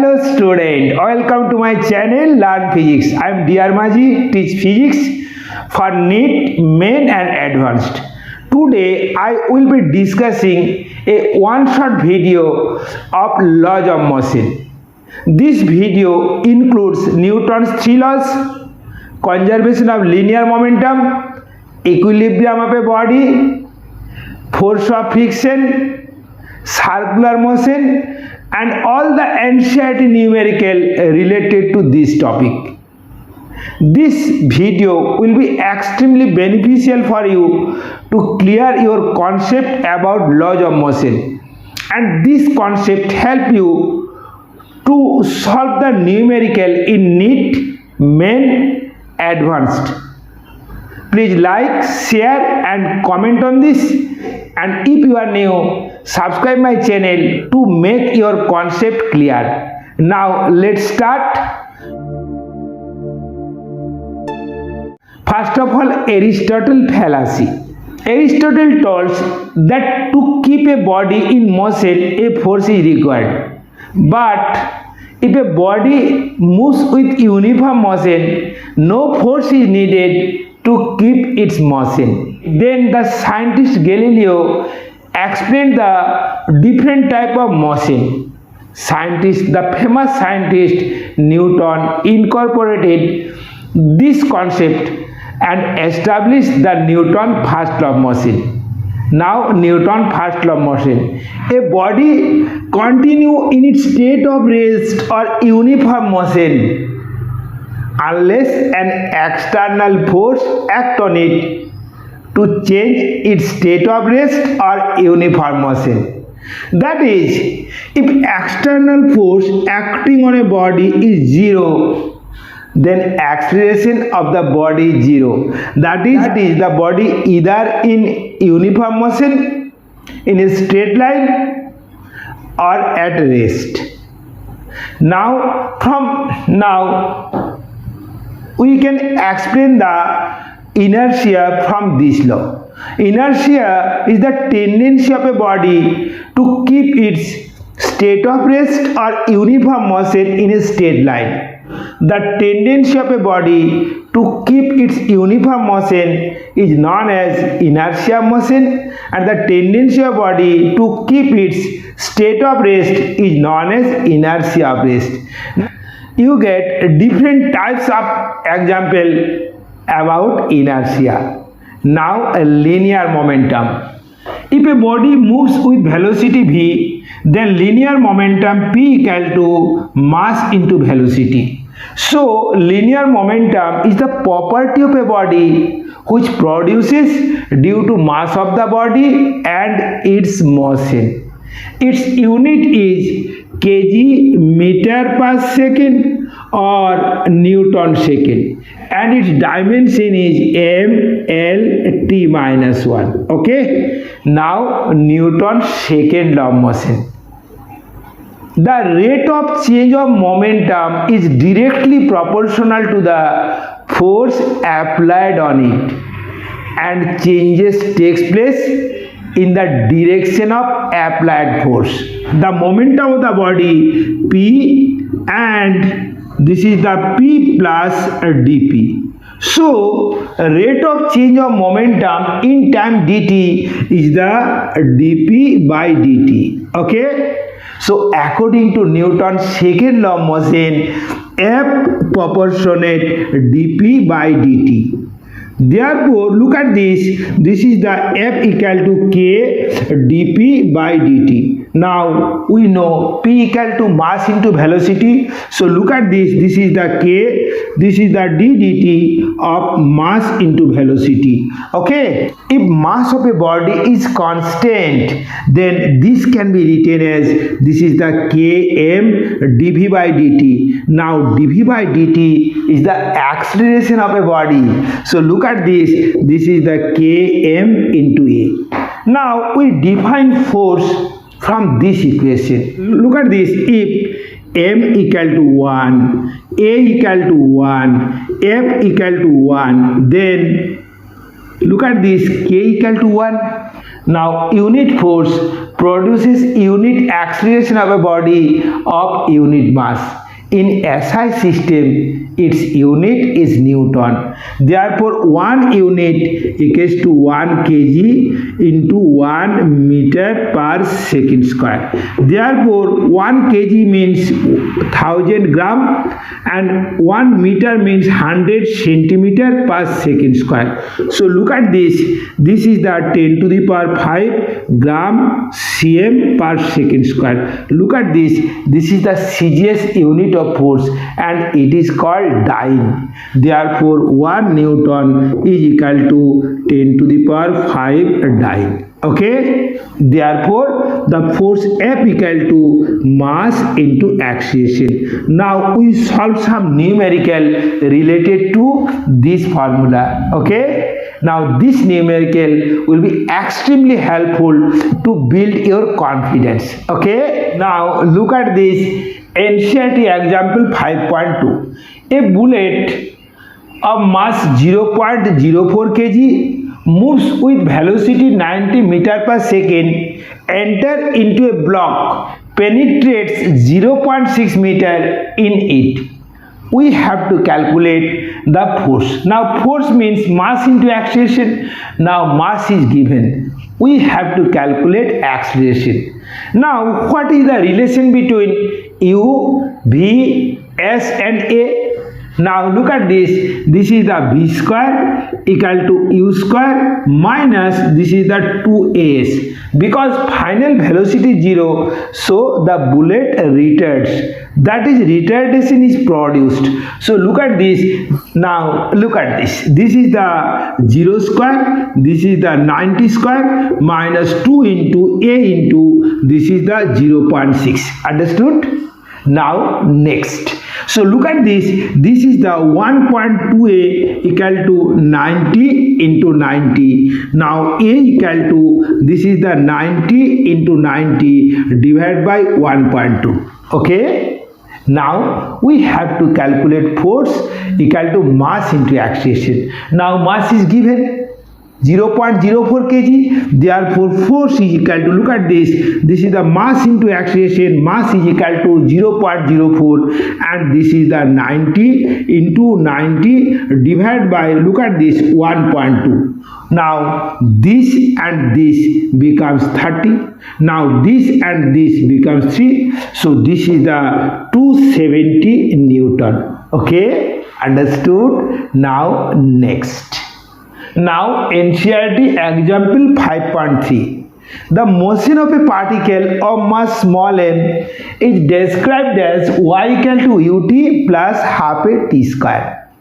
Hello student, welcome to my channel Learn Physics. I am dear Majhi, teach physics for NEET, main and advanced. Today I will be discussing a one-shot video of laws of motion. This video includes Newton's three laws: conservation of linear momentum, equilibrium of a body, force of friction, circular motion, and all the NCERT numerical related to this topic. This video will be extremely beneficial for you to clear your concept about laws of motion, and this concept help you to solve the numerical in NEET, main, advanced. Please like, share and comment on this, and if you are new, subscribe my channel to make your concept clear. Now let's start. First of all, Aristotle fallacy. Aristotle told that to keep a body in motion, a force is required. But if a body moves with uniform motion, no force is needed to keep its motion. Then the scientist Galileo explained the different type of motion. The famous scientist Newton incorporated this concept and established the Newton first law of motion. Now Newton first law of motion. A body continue in its state of rest or uniform motion unless an external force act on it to change its state of rest or uniform motion. That is, if external force acting on a body is zero, then acceleration of the body is zero. That is the body either in uniform motion, in a straight line, or at rest. Now we can explain the inertia from this law. Inertia is the tendency of a body to keep its state of rest or uniform motion in a straight line. The tendency of a body to keep its uniform motion is known as inertia motion, and the tendency of a body to keep its state of rest is known as inertia of rest. You get different types of example about inertia. Now a linear momentum. If a body moves with velocity v, then linear momentum p equal to mass into velocity. So linear momentum is the property of a body which produces due to mass of the body and its motion. Its unit is kg meter per second or Newton second, and its dimension is m, l, t minus 1. Okay. Now Newton's second law of motion. The rate of change of momentum is directly proportional to the force applied on it, and changes takes place in the direction of applied force. The momentum of the body p, and this is the p plus dp. So rate of change of momentum in time dt is the dp by dt. Okay. So according to Newton's second law of motion, F proportionate dp by dt. Therefore, look at this. This is the F equal to k dp by dt. Now we know p equal to mass into velocity. So look at this. This is the k. This is the d dt of mass into velocity. Okay. If mass of a body is constant, then this can be written as this is the km dv by dt. Now dv by dt is the acceleration of a body. So look at this. This is the km into a. Now we define force from this equation. Look at this. If m equal to 1, a equal to 1, f equal to 1, then look at this, k equal to 1. Now unit force produces unit acceleration of a body of unit mass. In SI system, its unit is Newton. Therefore, 1 unit equals to 1 kg into 1 meter per second square. Therefore, 1 kg means 1000 gram and 1 meter means 100 centimeter per second square. So, look at this. This is the 10 to the power 5 gram cm per second square. Look at this. This is the CGS unit of force and it is called dyne. Therefore, 1 Newton is equal to 10 to the power 5 dyne. Okay, therefore the force F equal to mass into acceleration. Now we solve some numerical related to this formula. Okay, now this numerical will be extremely helpful to build your confidence. Okay, now look at this NCERT example 5.2. A bullet of mass 0.04 kg moves with velocity 90 meter per second, enter into a block, penetrates 0.6 meter in it. We have to calculate the force. Now force means mass into acceleration. Now mass is given. We have to calculate acceleration. Now what is the relation between U, V, S and A? Now look at this. This is the V square equal to U square minus this is the 2as. Because final velocity is 0, so the bullet retards. That is retardation is produced. So look at this. Now look at this. This is the 0 square. This is the 90 square minus 2 into A into this is the 0.6. Understood? Now next. So look at this. This is the 1.2a equal to 90 into 90. Now a equal to this is the 90 into 90 divided by 1.2. Okay. Now we have to calculate force equal to mass into acceleration. Now mass is given 0.04 kg. Therefore force is equal to, look at this. This is the mass into acceleration. Mass is equal to 0.04 and this is the 90 into 90 divided by, look at this, 1.2. Now this and this becomes 30. Now this and this becomes 3. So this is the 270 Newton. Okay, understood? Now next. Now NCERT example 5.3. The motion of a particle of mass small m is described as y equal to ut plus half a t square.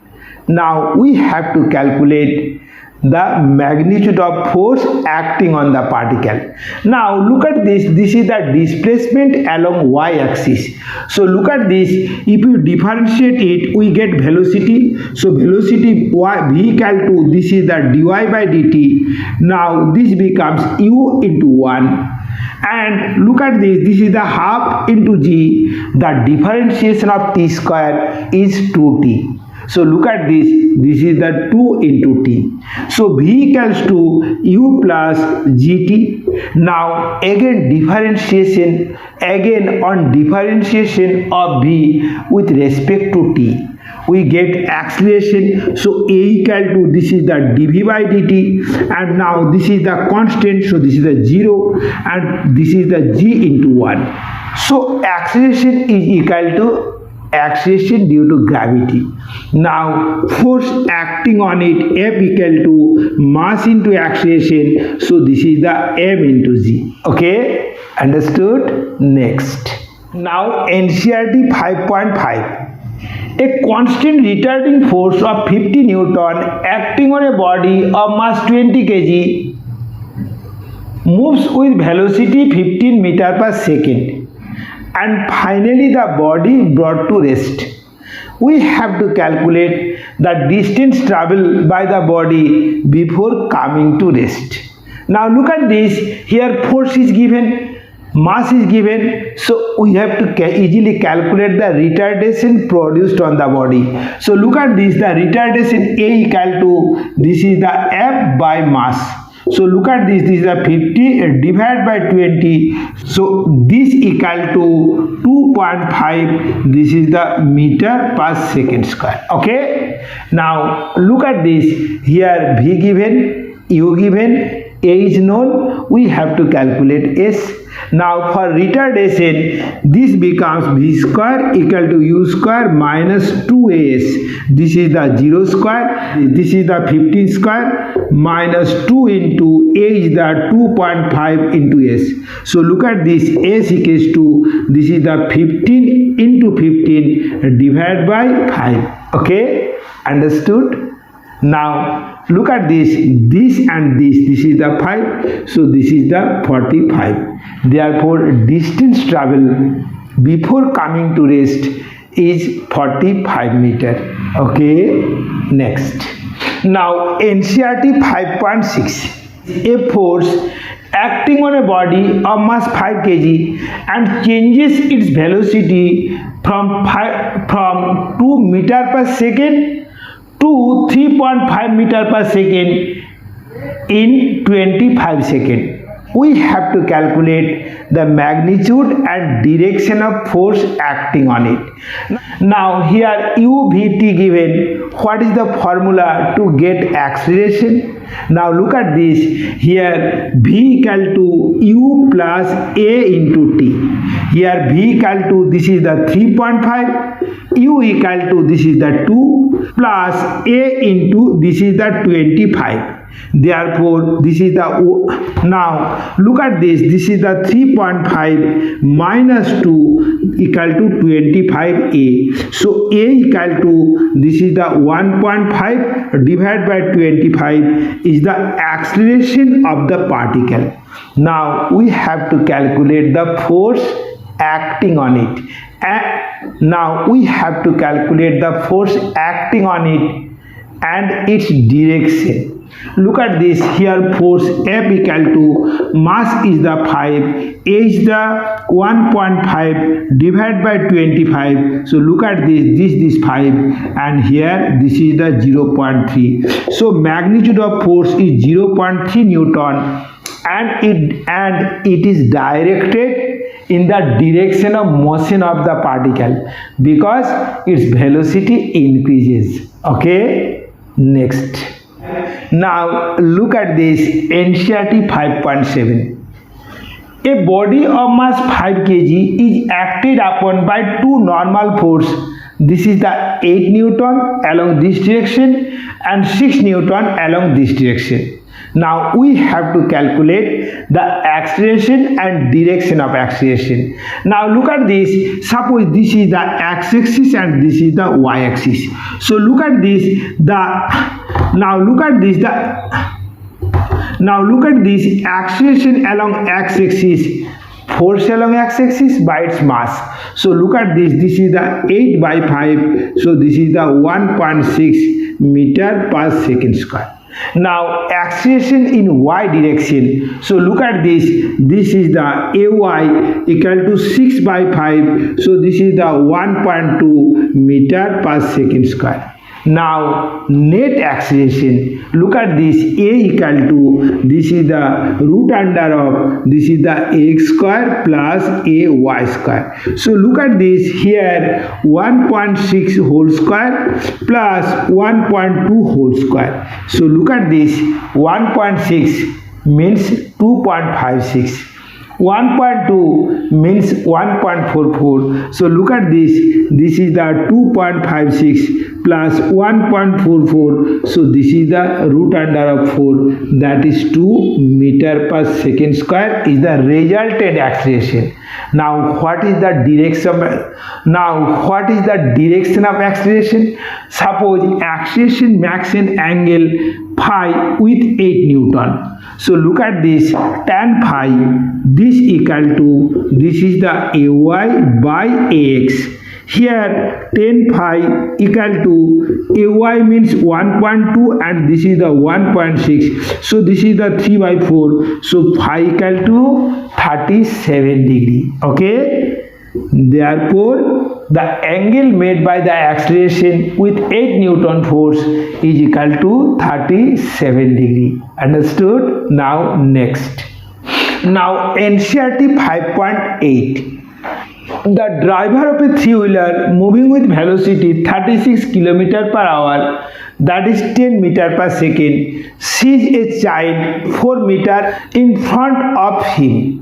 Now we have to calculate the magnitude of force acting on the particle. Now look at this. This is the displacement along y-axis. So look at this. If you differentiate it, we get velocity. So velocity v equal to this is the dy by dt. Now this becomes u into 1. And look at this. This is the half into g. The differentiation of t square is 2t. So look at this. This is the 2 into t. So v equals to u plus gt. Now again differentiation. Again on differentiation of v with respect to t, we get acceleration. So a equal to this is the dv by dt. And now this is the constant. So this is the 0 and this is the g into 1. So acceleration is equal to acceleration due to gravity. Now force acting on it F equal to mass into acceleration. So this is the m into g. Okay, understood? Next. Now NCERT 5.5. A constant retarding force of 50 Newton acting on a body of mass 20 kg moves with velocity 15 meter per second. And finally the body brought to rest. We have to calculate the distance traveled by the body before coming to rest. Now look at this. Here force is given, mass is given. So we have to easily calculate the retardation produced on the body. So look at this. The retardation A equal to this is the F by mass. So look at this is the 50 divided by 20. So this equal to 2.5. This is the meter per second square. Okay. Now look at this. Here V given, U given, A is known. We have to calculate S. Now for retardation, this becomes V square equal to U square minus 2AS. This is the 0 square. This is the 15 square minus 2 into A is the 2.5 into S. So look at this. S equals to, this is the 15 into 15 divided by 5. Okay, understood? Now look at this and this is the 5, so this is the 45. Therefore distance travel before coming to rest is 45 meter. Okay, next. Now NCERT 5.6, a force acting on a body of mass 5 kg and changes its velocity from 2 meter per second to 3.5 meter per second in 25 seconds. We have to calculate the magnitude and direction of force acting on it. Now here UVT given, what is the formula to get acceleration? Now look at this. Here V equal to U plus A into T. Here V equal to, this is the 3.5, U equal to, this is the 2 plus A into, this is the 25. Therefore this is the, now look at this, this is the 3.5 minus 2 equal to 25A. So A equal to, this is the 1.5 divided by 25 is the acceleration of the particle. Now we have to calculate the force acting on it. Now we have to calculate the force acting on it and its direction. Look at this. Here force F equal to, mass is the 5, A is the 1.5 divided by 25. So look at this 5, and here this is the 0.3. So magnitude of force is 0.3 Newton, and it is directed in the direction of motion of the particle because its velocity increases. Okay, next. Now look at this NCERT 5.7. A body of mass 5 kg is acted upon by two normal force. This is the 8 Newton along this direction and 6 Newton along this direction. Now we have to calculate the acceleration and direction of acceleration. Now look at this. Suppose this is the x-axis and this is the y-axis. So look at this. Now look at this acceleration along x-axis, force along x-axis by its mass. So look at this. This is the 8 by 5. So this is the 1.6 meter per second square. Now acceleration in y direction. So look at this. This is the AY equal to 6 by 5. So this is the 1.2 meter per second square. Now net acceleration, look at this. A equal to, this is the root under of, this is the x square plus ay square. So look at this. Here 1.6 whole square plus 1.2 whole square. So look at this. 1.6 means 2.56. 1.2 means 1.44. So look at this. This is the 2.56 plus 1.44. So this is the root under of 4. That is 2 meter per second square is the resultant acceleration. Now what is the direction? Now what is the direction of acceleration? Suppose acceleration makes an angle phi with 8 Newton. So look at this. Tan phi, this equal to, this is the ay by ax. Here tan phi equal to, ay means 1.2 and this is the 1.6. So this is the 3 by 4. So phi equal to 37 degree. Okay. Therefore the angle made by the acceleration with 8 Newton force is equal to 37 degree. Understood? Now next. Now NCERT 5.8. The driver of a three-wheeler moving with velocity 36 km per hour, that is 10 meter per second, sees a child 4 meter in front of him.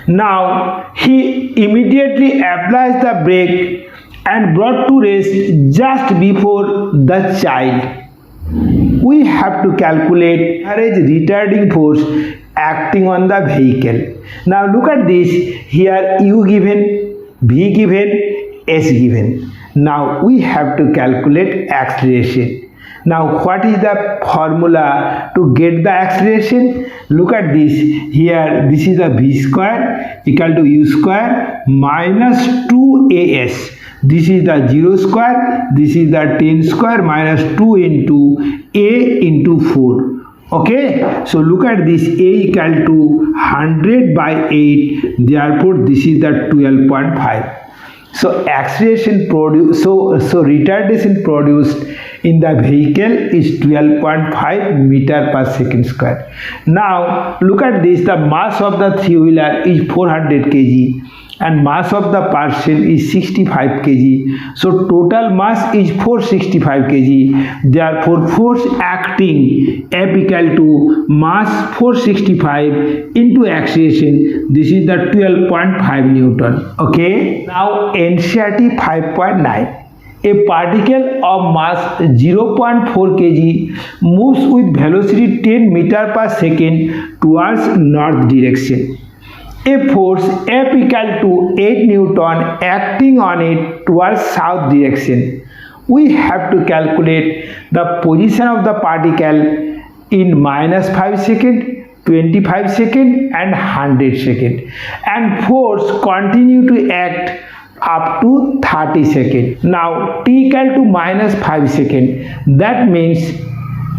Now he immediately applies the brake and brought to rest just before the child. We have to calculate average retarding force acting on the vehicle. Now look at this. Here U given, V given, S given. Now we have to calculate acceleration. Now what is the formula to get the acceleration? Look at this. Here this is a V square equal to U square minus 2AS. This is the 0 square. This is the 10 square minus 2 into A into 4. Okay, so look at this. A equal to 100 by 8. Therefore this is the 12.5. So acceleration produced, so retardation produced in the vehicle is 12.5 meter per second square. Now look at this. The mass of the three-wheeler is 400 kg and mass of the person is 65 kg. So total mass is 465 kg. Therefore force acting F equal to mass 465 into acceleration. This is the 12.5 Newton. Okay. Now NCERT 5.9. A particle of mass 0.4 kg moves with velocity 10 meter per second towards north direction. A force F equal to 8 Newton acting on it towards south direction. We have to calculate the position of the particle in minus 5 second, 25 second and 100 second, and force continue to act up to 30 seconds. Now t equal to minus 5 seconds. That means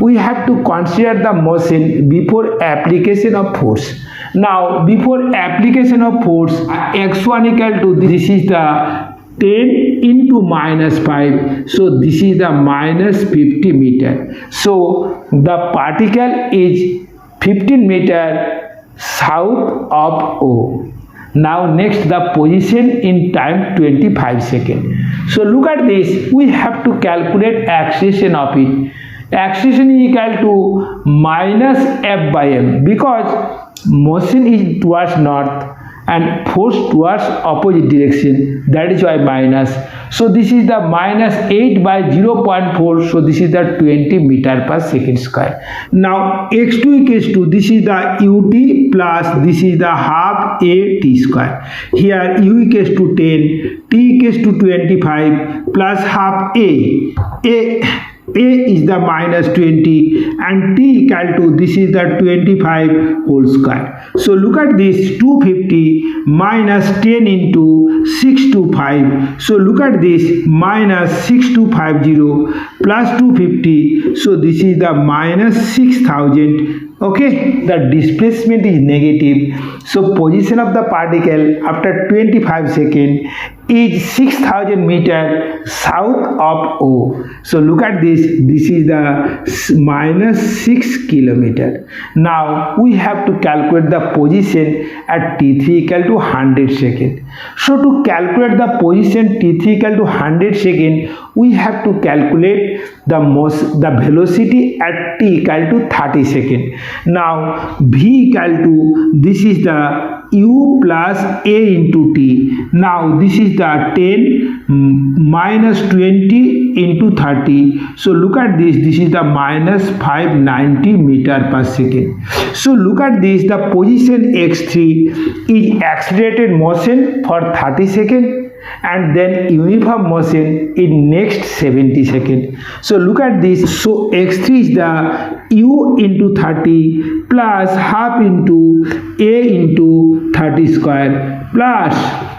we have to consider the motion before application of force. Now before application of force, x1 equal to, this is the 10 into minus 5, so this is the minus 50 meter. So the particle is 15 meter south of O. Now next, the position in time 25 seconds. So look at this. We have to calculate acceleration of it. Acceleration is equal to minus F by M, because motion is towards north and force towards opposite direction. That is why minus. So this is the minus 8 by 0.4. So this is the 20 meter per second square. Now x2 equals to, this is the ut plus this is the half a t square. Here u equals to 10, t equals to 25 plus half a is the minus 20 and t equal to, this is the 25 whole square. So look at this, 250 minus 10 into 625. So look at this, minus 6250 plus 250. So this is the minus 6000. Okay, the displacement is negative. So position of the particle after 25 seconds is 6000 meter south of O. So look at this. This is the minus 6 kilometer. Now we have to calculate the position at T3 equal to 100 seconds. So to calculate the position T3 equal to 100 seconds, we have to calculate the velocity at t equal to 30 seconds. Now v equal to, this is the u plus a into t. Now this is the 10 minus 20 into 30. So look at this, this is the minus 590 meter per second. So look at this, the position x3 is accelerated motion for 30 seconds and then uniform motion in next 70 seconds. So look at this. So x3 is the u into 30 plus half into a into 30 square plus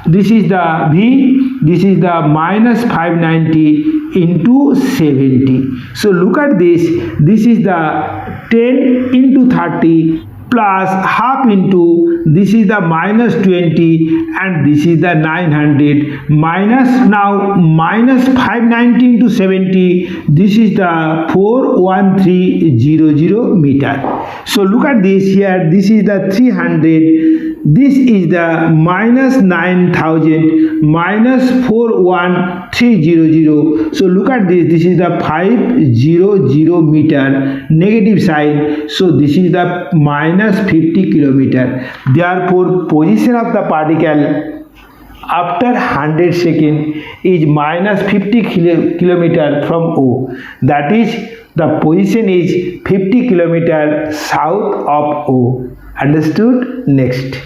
this is the v, this is the minus 590 into 70. So look at this, this is the 10 into 30 plus half into this is the minus 20 and this is the 900 minus now minus 590 into 70, this is the 41300 meter. So look at this here, this is the 300, this is the minus 9000 minus 41300. So look at this, this is the 500 meter negative sign, so this is the minus 50 kilometer. Therefore position of the particle after 100 seconds is minus 50 kilometer from O, that is the position is 50 kilometer south of O. Understood? Next.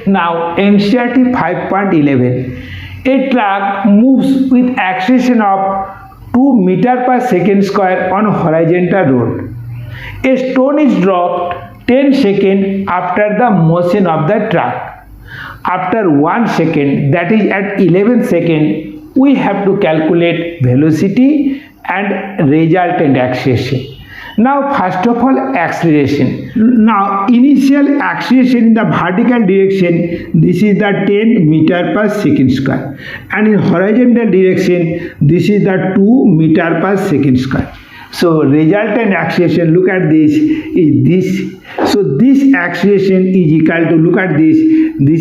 Now NCERT 5.11. A truck moves with acceleration of 2 meter per second square on horizontal road. A stone is dropped 10 seconds after the motion of the truck. After 1 second, that is at 11 seconds, we have to calculate velocity and resultant acceleration. Now first of all, acceleration. Now initial acceleration in the vertical direction, this is the 10 meter per second square, and in horizontal direction, this is the 2 meter per second square. So resultant acceleration, look at this, is this. So this acceleration is equal to, look at this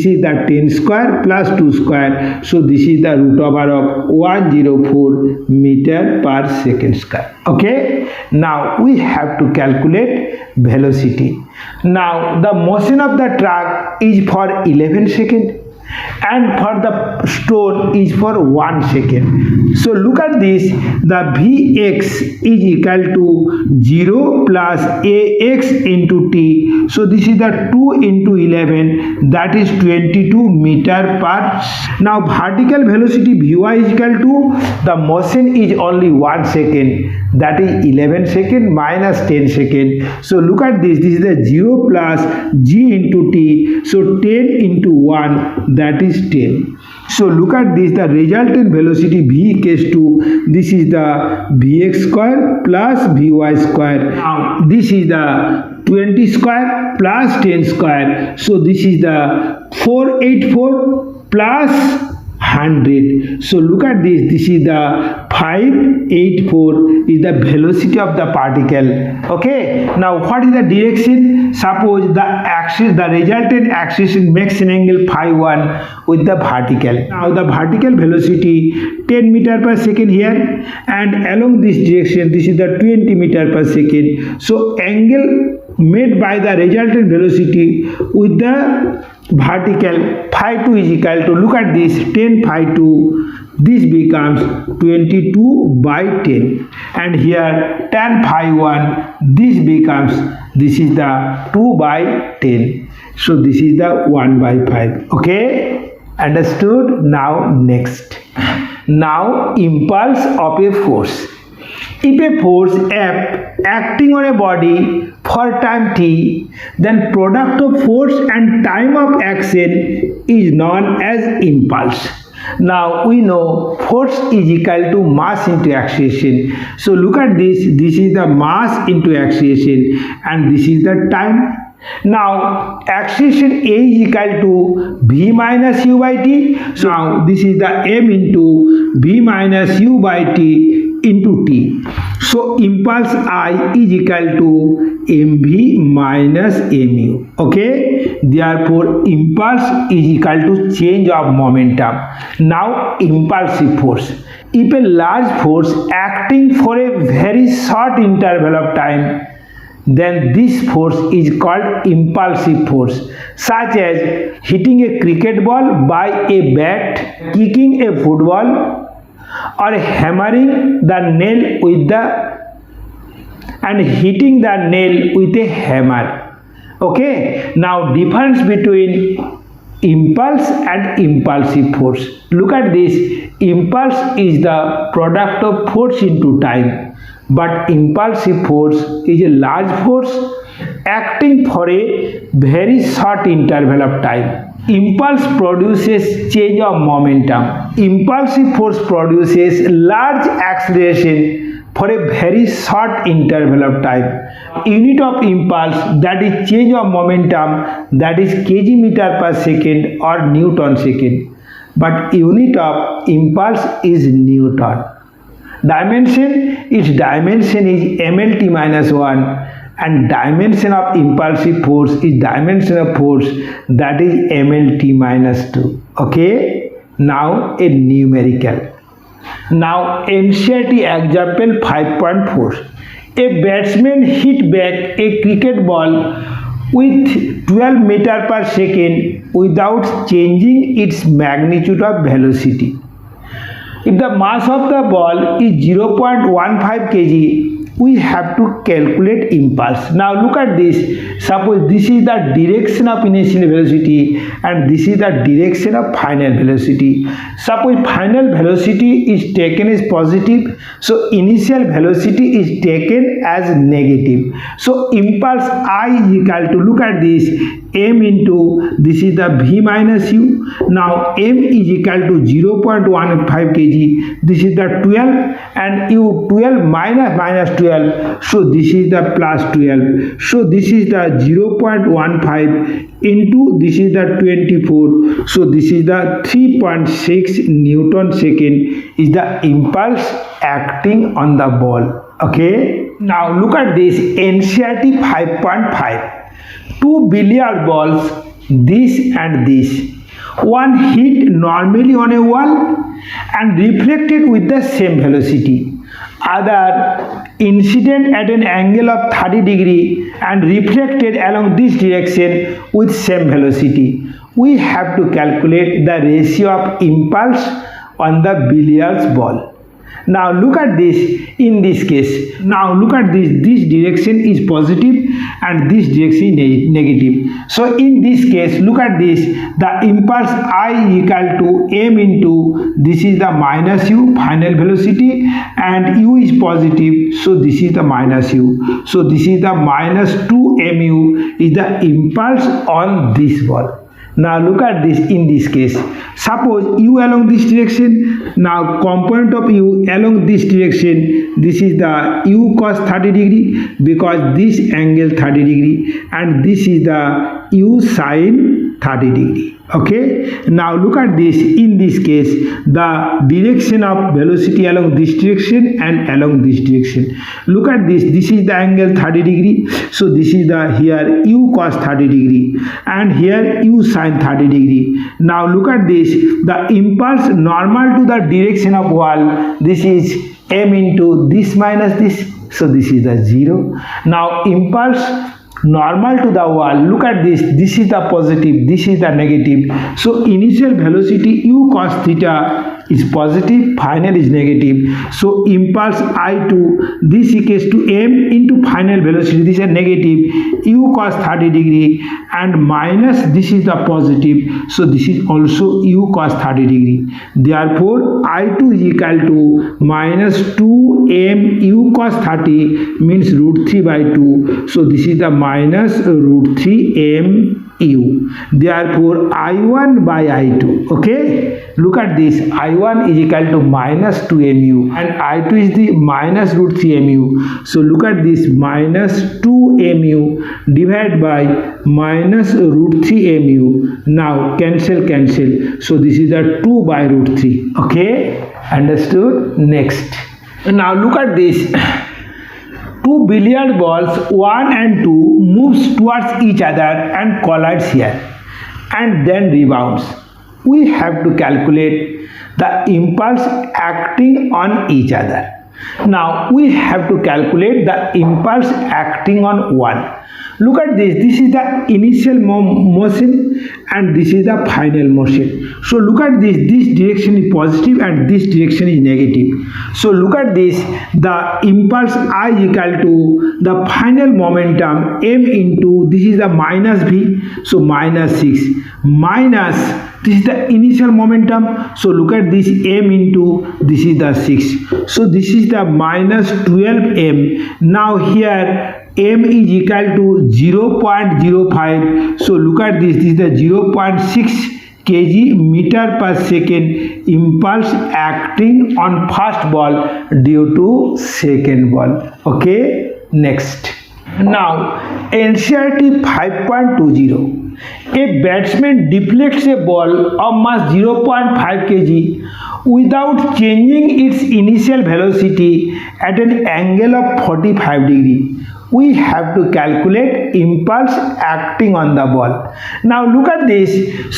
is the 10 square plus 2 square. So this is the root over of 104 meter per second square. Okay. Now we have to calculate velocity. Now the motion of the truck is for 11 seconds. And for the stone is for 1 second. So look at this, the Vx is equal to 0 plus Ax into t. So this is the 2 into 11, that is 22 meter per. Now vertical velocity Vy is equal to, the motion is only 1 second, that is 11 second minus 10 second. So look at this, this is the 0 plus g into t. So 10 into 1, that is 10. So look at this, the resultant velocity v equals to, this is the Vx square plus Vy square. Now this is the 20 square plus 10 square. So this is the 484 plus 100. So look at this, this is the 584 is the velocity of the particle. Okay. Now what is the direction? Suppose the axis, the resultant acceleration makes an angle phi 1 with the vertical. Now the vertical velocity 10 meter per second here, and along this direction this is the 20 meter per second. So angle made by the resultant velocity with the vertical phi 2 is equal to, look at this, 10 phi 2, this becomes 22 by 10, and here tan phi 1, this becomes, this is the 2 by 10. So this is the 1 by 5. Okay, understood? Now next. Now impulse of a force. If a force F acting on a body for time t, then product of force and time of action is known as impulse. Now we know force is equal to mass into acceleration. So look at this, this is the mass into acceleration and this is the time. Now acceleration A is equal to v minus u by t. So now this is the m into v minus u by t into t. So impulse I is equal to mv minus mu. Okay, therefore impulse is equal to change of momentum. Now impulsive force. If a large force acting for a very short interval of time, then this force is called impulsive force, such as hitting a cricket ball by a bat, kicking a football, or hammering the nail with and hitting the nail with a hammer. Okay, now difference between impulse and impulsive force. Look at this, impulse is the product of force into time, but impulsive force is a large force acting for a very short interval of time. Impulse produces change of momentum. Impulsive force produces large acceleration for a very short interval of time. Unit of impulse, that is change of momentum, that is kg meter per second or Newton second. But unit of impulse is Newton. Dimension, its dimension is mlt minus 1, and dimension of impulsive force is dimension of force, that is mlt minus 2. Okay, now a numerical. Now NCERT example 5.4. A batsman hit back a cricket ball with 12 meter per second without changing its magnitude of velocity. If the mass of the ball is 0.15 kg, we have to calculate impulse. Now look at this. Suppose this is the direction of initial velocity and this is the direction of final velocity. Suppose final velocity is taken as positive, so initial velocity is taken as negative. So impulse I is equal to, look at this, m into, this is the v minus u. Now m is equal to 0.15 kg, this is the 12, and u 12 minus 12, so this is the plus 12. So this is the 0.15 into, this is the 24, so this is the 3.6 Newton second is the impulse acting on the ball. Okay, now look at this NCERT 5.5. Two billiard balls, this and this, one hit normally on a wall and reflected with the same velocity, other incident at an angle of 30 degree and reflected along this direction with same velocity. We have to calculate the ratio of impulse on the billiard ball. Now look at this in this case. Now look at this direction is positive and this direction is negative. So in this case, look at this, the impulse I equal to m into, this is the minus u final velocity and u is positive, so this is the minus u. So this is the minus 2 mu is the impulse on this ball. Now look at this in this case. Suppose u along this direction, now component of u along this direction, this is the u cos 30 degree because this angle 30 degree and this is the u sin 30 degree. Okay, now look at this in this case, the direction of velocity along this direction and along this direction. Look at this, this is the angle 30 degree, so this is the here u cos 30 degree and here u sin 30 degree. Now look at this, the impulse normal to the direction of wall, this is m into this minus this, so this is the 0. Now impulse normal to the wall, look at this, this is the positive, this is the negative, so initial velocity u cos theta is positive, final is negative, so impulse I2, this equals to m into final velocity, this is negative, u cos 30 degree and minus this is the positive, so this is also u cos 30 degree. Therefore I2 is equal to minus 2m u cos 30 means root 3 by 2, so this is the minus root 3 m u. Therefore I1 by I2. Okay, look at this, I1 is equal to minus 2 mu and I2 is the minus root 3 mu. So look at this, minus 2 mu divided by minus root 3 mu. Now cancel, so this is the 2 by root 3. Okay, understood? Next, now look at this. Two billiard balls 1 and 2 moves towards each other and collides here and then rebounds. We have to calculate the impulse acting on each other. Now we have to calculate the impulse acting on one. Look at this, this is the initial motion and this is the final motion. So look at this, this direction is positive and this direction is negative. So look at this, the impulse I equal to the final momentum m into, this is the minus v, so minus 6 minus, this is the initial momentum, so look at this, m into, this is the 6, so this is the minus 12m. Now here m is equal to 0.05, so look at this, this is the 0.6 kg meter per second impulse acting on first ball due to second ball. Okay, next. Now NCERT 5.20. A batsman deflects a ball of mass 0.5 kg without changing its initial velocity at an angle of 45 degree. We have to calculate impulse acting on the ball. Now look at this.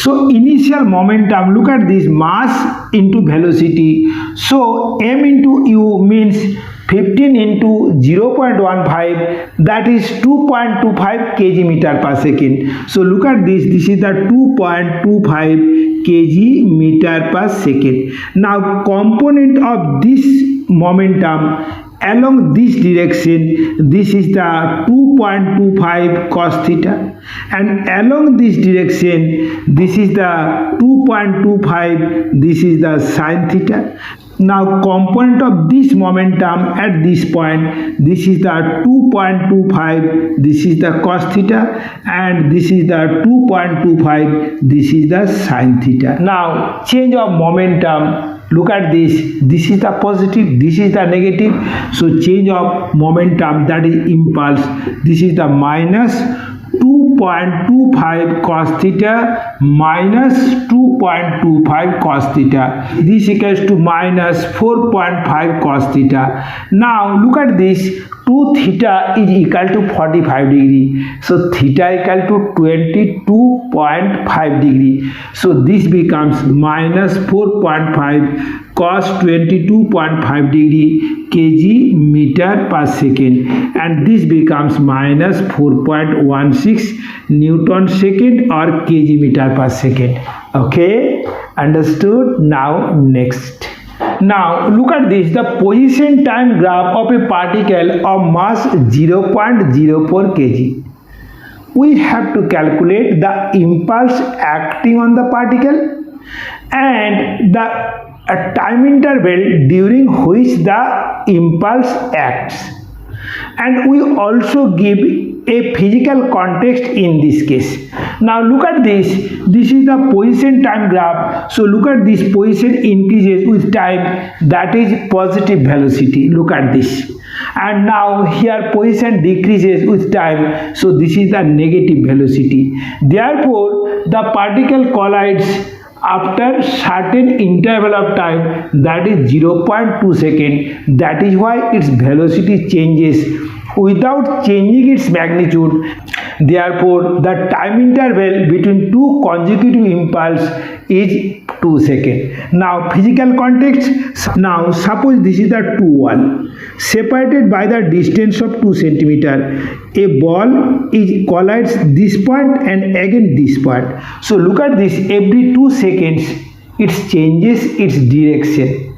So initial momentum, look at this, mass into velocity. So m into u means 15 into 0.15, that is 2.25 kg meter per second. So look at this, this is the 2.25 kg meter per second. Now component of this momentum along this direction, this is the 2.25 cos theta, and along this direction, this is the 2.25, this is the sin theta. Now component of this momentum at this point, this is the 2.25, this is the cos theta, and this is the 2.25, this is the sin theta. Now change of momentum, look at this, this is the positive, this is the negative. So change of momentum, that is impulse, this is the minus 2.25 cos theta minus 2.25 cos theta. This equals to minus 4.5 cos theta. Now look at this, 2 theta is equal to 45 degree. So theta equal to 22.5 degree. So this becomes minus 4.5 cos 22.5 degree kg meter per second, and this becomes minus 4.16 Newton second or kg meter per second. Okay, understood? Now next. Now look at this, the position time graph of a particle of mass 0.04 kg. We have to calculate the impulse acting on the particle and the time interval during which the impulse acts, and we also give a physical context in this case. Now look at this, this is the position time graph. So look at this, position increases with time, that is positive velocity, look at this, and now here position decreases with time, so this is the negative velocity. Therefore the particle collides after certain interval of time, that is 0.2 second. That is why its velocity changes without changing its magnitude. Therefore the time interval between two consecutive impulse is 2 seconds. Now physical context. Now suppose this is the two wall separated by the distance of 2 centimeter. A ball is collides this point and again this point. So look at this, every 2 seconds it changes its direction.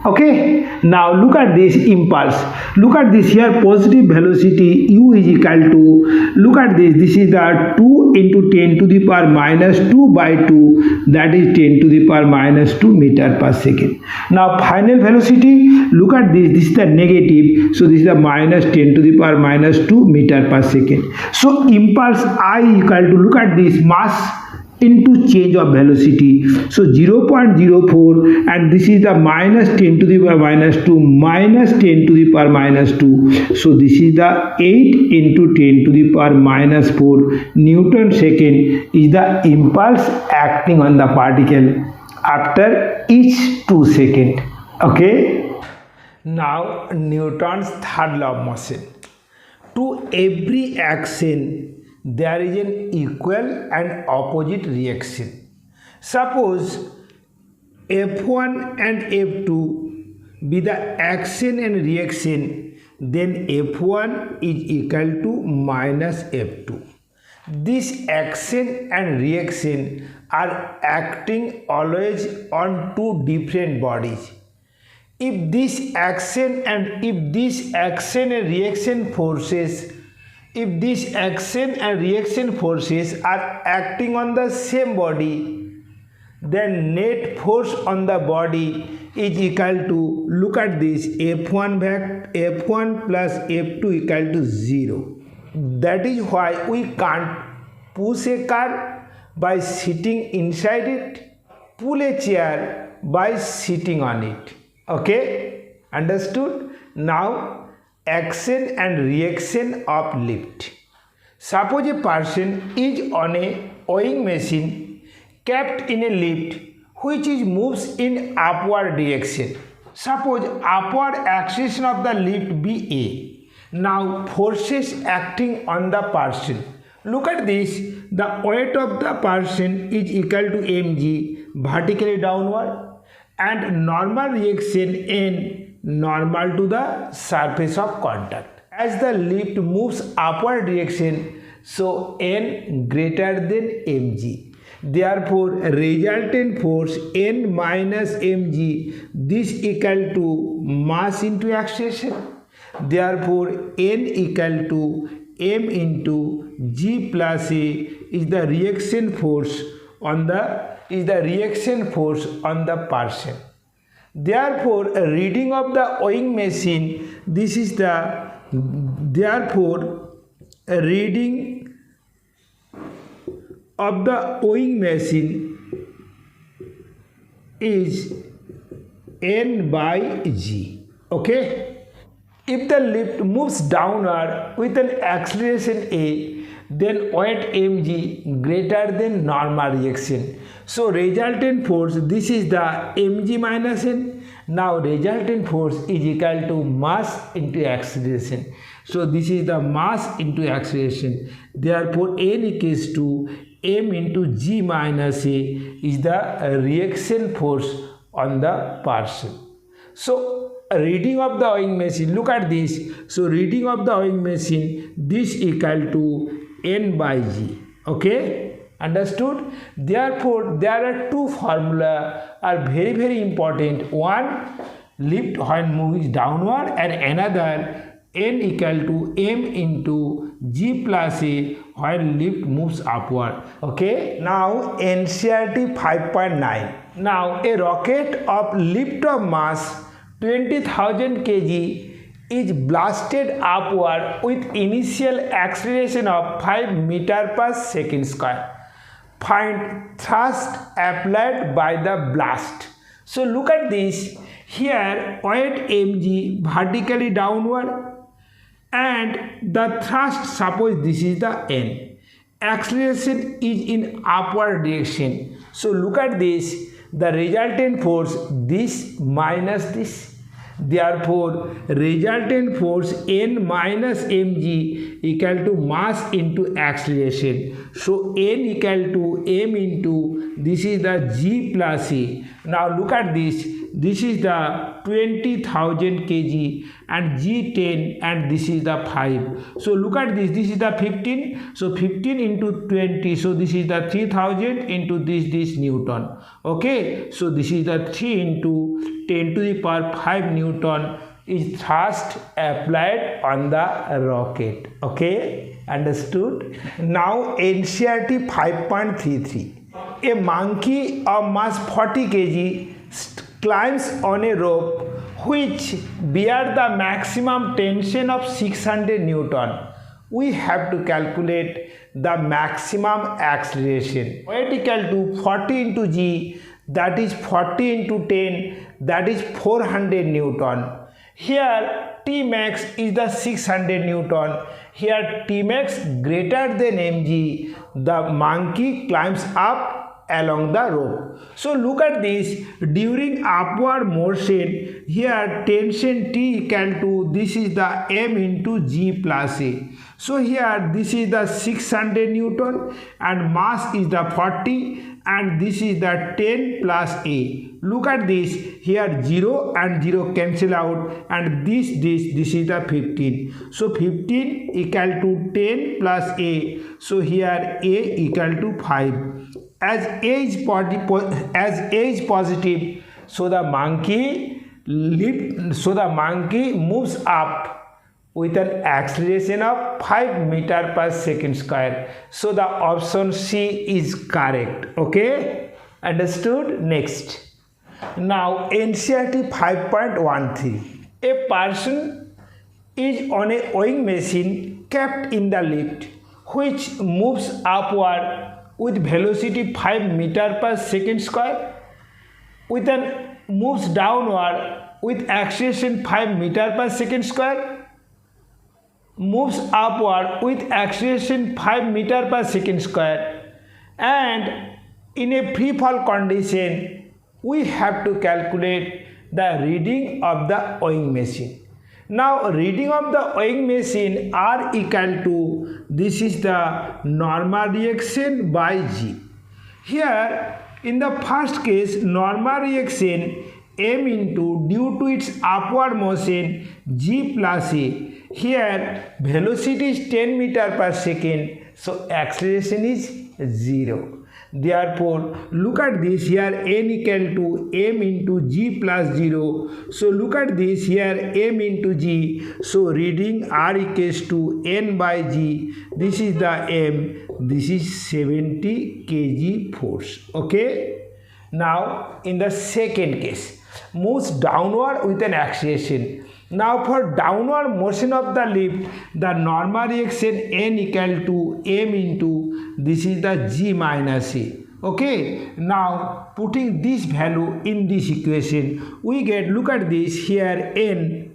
Okay, now look at this impulse, look at this here, positive velocity u is equal to, look at this, this is the 2 into 10 to the power minus 2 by 2, that is 10 to the power minus 2 meter per second. Now final velocity, look at this, this is the negative, so this is the minus 10 to the power minus 2 meter per second. So impulse I equal to, look at this, mass into change of velocity, so 0.04, and this is the minus 10 to the power minus 2 minus 10 to the power minus 2, so this is the 8 into 10 to the power minus 4 Newton second is the impulse acting on the particle after each 2 seconds. Okay, now Newton's third law of motion. To every action there is an equal and opposite reaction. Suppose F1 and F2 be the action and reaction, then F1 is equal to minus F2. This action and reaction are acting always on two different bodies. If this action and reaction forces, if this action and reaction forces are acting on the same body, then net force on the body is equal to, look at this, F1 plus F2 equal to 0. That is why we can't push a car, by sitting inside it, pull a chair by sitting on it. Okay, understood? Now action and reaction of lift. Suppose a person is on a weighing machine kept in a lift which is moves in upward direction. Suppose upward acceleration of the lift be A. Now forces acting on the person. Look at this, the weight of the person is equal to mg vertically downward and normal reaction N normal to the surface of contact. As the lift moves upward direction, so N greater than mg. Therefore, resultant force N minus mg, this equal to mass into acceleration. Therefore, N equal to m into g plus a is the reaction force on the person. Therefore, a reading of the weighing machine, this is the a reading of the weighing machine is N by G. Okay, if the lift moves downward with an acceleration A, then weight mg greater than normal reaction. So resultant force, this is the mg minus n. Now resultant force is equal to mass into acceleration. So this is the mass into acceleration. Therefore n equals to m into g minus a is the reaction force on the person. So reading of the weighing machine, look at this. So reading of the weighing machine, this equal to n by g. Okay, understood? Therefore there are two formula are very important. One, lift when moving downward, and another n equal to m into g plus a when lift moves upward. Okay, now NCERT 5.9. Now a rocket of lift of mass 20,000 kg is blasted upward with initial acceleration of 5 meter per second square. Find thrust applied by the blast. So look at this. Here weight mg vertically downward and the thrust, suppose this is the n. Acceleration is in upward direction. So look at this, the resultant force this minus this. Therefore resultant force n minus mg equal to mass into acceleration. So n equal to m into, this is the g plus a. Now look at this, this is the 20,000 kg and g10 and this is the 5. So look at this, this is the 15. So 15 into 20, so this is the 3000 into this Newton. Okay, so this is the 3 into 10 to the power 5 Newton is thrust applied on the rocket. Okay, understood? Now NCERT 5.33. A monkey of mass 40 kg climbs on a rope which bears the maximum tension of 600 Newton. We have to calculate the maximum acceleration. Weight equal to 40 into g, that is 40 into 10, that is 400 Newton. Here T max is the 600 Newton. Here T max greater than mg. The monkey climbs up along the rope. So look at this, during upward motion, here tension T equal to, this is the m into g plus a. So here this is the 600 Newton and mass is the 40 and this is the 10 plus a. Look at this, here 0 and 0 cancel out and this is the 15. So 15 equal to 10 plus a. So here a equal to 5. As a is positive, so the monkey moves up with an acceleration of 5 meter per second square. So the option C is correct. Okay, understood? Next. Now NCERT 5.13. A person is on a weighing machine kept in the lift which moves upward with velocity 5 meter per second square, with an moves downward with acceleration 5 meter per second square, moves upward with acceleration 5 meter per second square, and in a free fall condition we have to calculate the reading of the weighing machine. Now reading of the weighing machine are equal to, this is the normal reaction by G. Here in the first case, normal reaction m into, due to its upward motion, G plus A. Here velocity is 10 meter per second, so acceleration is 0. Therefore look at this, here n equal to m into G plus 0. So look at this, here m into G, so reading r equals to n by G. This is the m, this is 70 kg force. Okay, now in the second case, moves downward with an acceleration. Now for downward motion of the lift, the normal reaction n equal to m into, this is the G minus A. Okay, now putting this value in this equation, we get, look at this, here n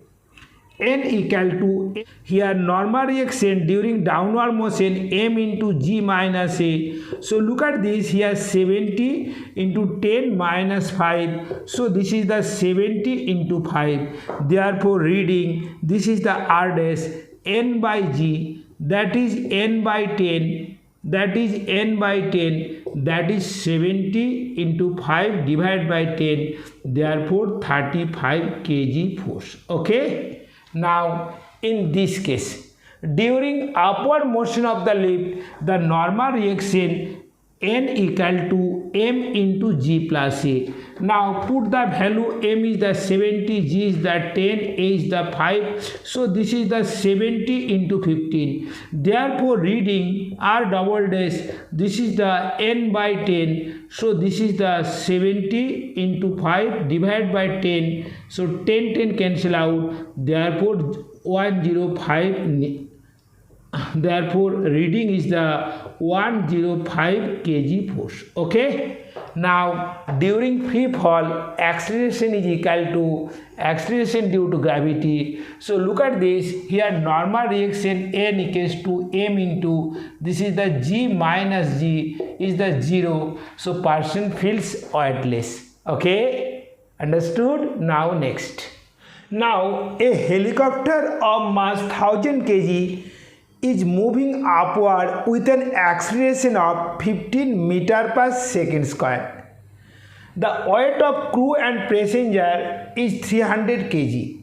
equal to, here normal reaction during downward motion m into G minus A. So look at this, here 70 into 10 minus 5, so this is the 70 into 5. Therefore reading, this is the r dash n by G, that is n by 10, that is n by 10, that is 70 into 5 divided by 10, therefore 35 kg force. Okay, now in this case, during upward motion of the lift, the normal reaction n equal to m into G plus A. Now put the value, m is the 70, G is the 10, A is the 5, so this is the 70 into 15. Therefore reading r double dash, this is the n by 10, so this is the 70 into 5 divided by 10, so 10 cancel out, therefore 105, therefore reading is the 105 kg force. Okay, now during free fall, acceleration is equal to acceleration due to gravity. So look at this, here normal reaction n equals to m into, this is the G minus G is the 0, so person feels weightless. Okay, understood? Now next, now a helicopter of mass 1000 kg is moving upward with an acceleration of 15 meter per second square. The weight of crew and passenger is 300 kg.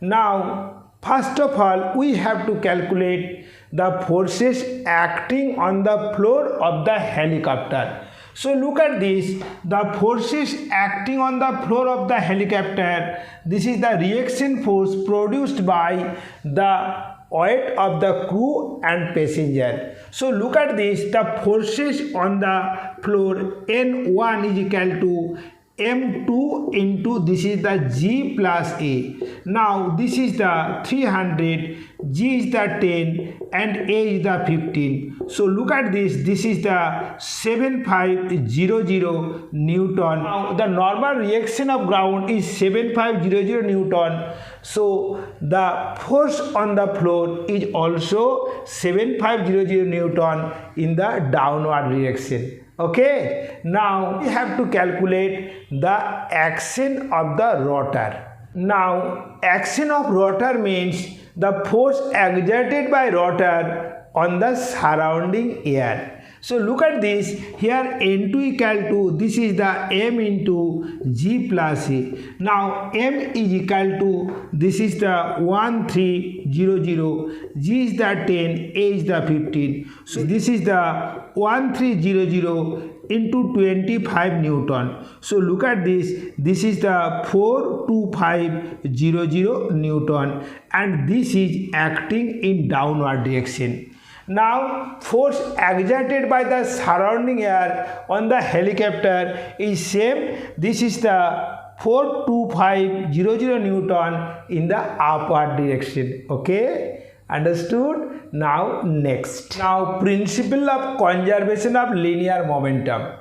Now first of all, we have to calculate the forces acting on the floor of the helicopter. So look at this, the forces acting on the floor of the helicopter, this is the reaction force produced by the weight of the crew and passenger. So look at this, the forces on the floor N1 is equal to M2 into, this is the G plus A. Now this is the 300, G is the 10 and A is the 15. So look at this, this is the 7500 Newton. Now the normal reaction of ground is 7500 Newton. So the force on the floor is also 7500 Newton in the downward reaction. Okay, now we have to calculate the action of the rotor. Now action of rotor means the force exerted by rotor on the surrounding air. So look at this, here N2 equal to, this is the M into G plus A. Now M is equal to, this is the 1300, G is the 10, A is the 15. So this is the 1300 into 25 Newton. So look at this, this is the 42500 Newton and this is acting in downward direction. Now force exerted by the surrounding air on the helicopter is same. This is the 42500 Newton in the upward direction. Okay, understood? Now next. Now principle of conservation of linear momentum.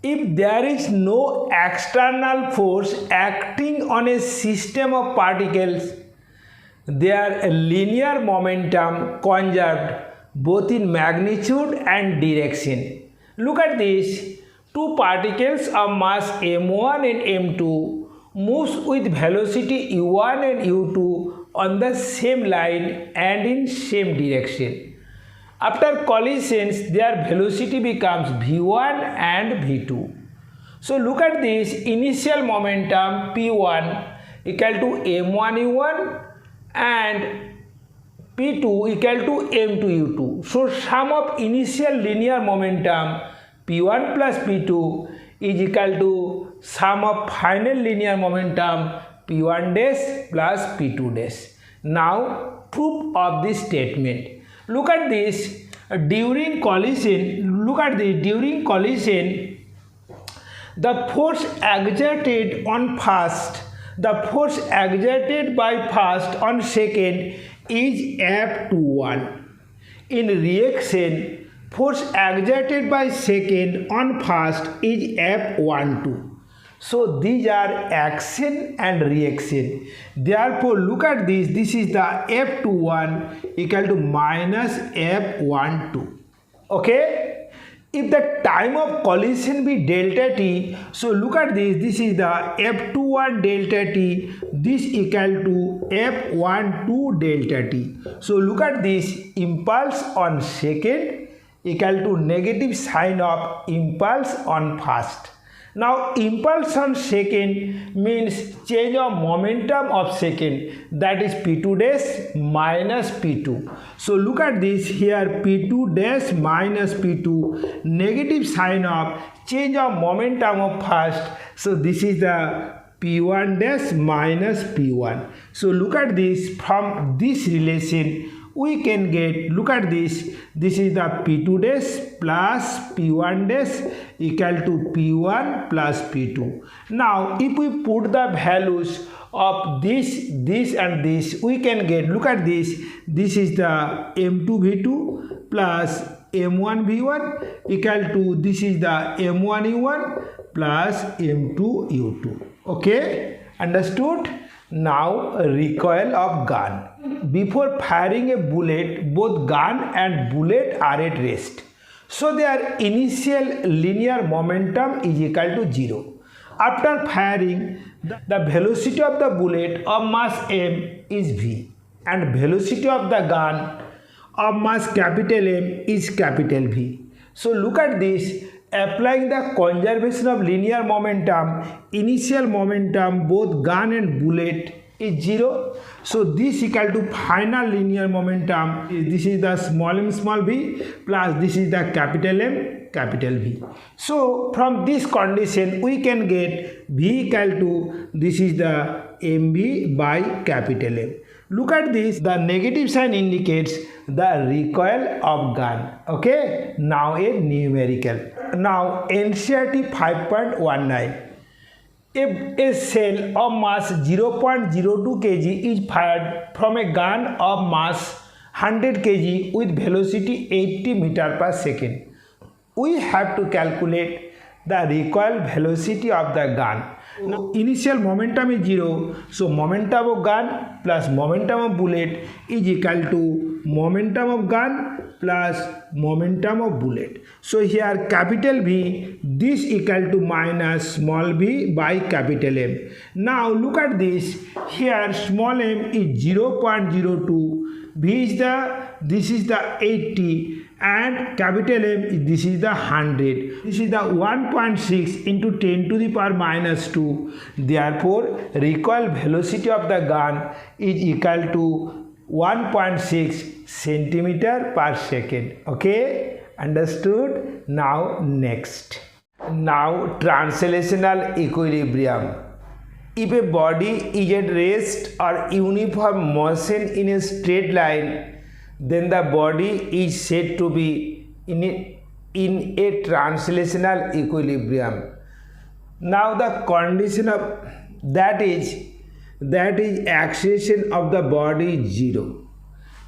If there is no external force acting on a system of particles, their linear momentum conserved both in magnitude and direction. Look at this. Two particles of mass m1 and m2 moves with velocity u1 and u2 on the same line and in same direction. After collisions, their velocity becomes v1 and v2. So look at this. Initial momentum p1 equal to m1 u1 and p2 equal to m2 u2. So sum of initial linear momentum p1 plus p2 is equal to sum of final linear momentum p1 dash plus p2 dash. Now proof of this statement. Look at this. During collision, the force exerted by first on second is F21. In reaction, force exerted by second on first is F12. So these are action and reaction. Therefore, look at this. This is the F21 equal to minus F12. Okay? If the time of collision be delta t, so look at this. This is the F21 delta t. This equal to F12 delta t. So look at this. Impulse on second equal to negative sign of impulse on first. Now impulse on second means change of momentum of second, that is p2 dash minus p2. So look at this here, p2 dash minus p2, negative sign of change of momentum of first. So this is the p1 dash minus p1. So look at this. From this relation we can get, look at this, this is the p2 dash plus p1 dash equal to p1 plus p2. Now if we put the values of this and this, we can get, look at this, this is the m2 v2 plus m1 v1 equal to, this is the m1 u1 plus m2 u2. Okay, understood? Now recoil of gun. Before firing a bullet, both gun and bullet are at rest. So their initial linear momentum is equal to 0. After firing, the velocity of the bullet of mass m is v and velocity of the gun of mass capital M is capital V. So look at this. Applying the conservation of linear momentum, initial momentum both gun and bullet is 0. So this equal to final linear momentum. This is the small m small v plus this is the capital M capital V. So from this condition we can get v equal to, this is the mv by capital M. Look at this, the negative sign indicates the recoil of gun. Okay, now a numerical. Now NCERT 5.19. If a shell of mass 0.02 kg is fired from a gun of mass 100 kg with velocity 80 meter per second, we have to calculate the recoil velocity of the gun. Now, initial momentum is 0, so momentum of gun plus momentum of bullet is equal to momentum of gun plus momentum of bullet. So here capital V, this equal to minus small v by capital M. Now look at this, here small m is 0.02, v is this is the 80 and capital M, this is the 100. This is the 1.6 into 10 to the power minus 2. Therefore, recoil velocity of the gun is equal to 1.6 centimeter per second. Okay, understood? Now next. Now translational equilibrium. If a body is at rest or uniform motion in a straight line, then the body is said to be in a translational equilibrium. Now the condition of that is acceleration of the body is 0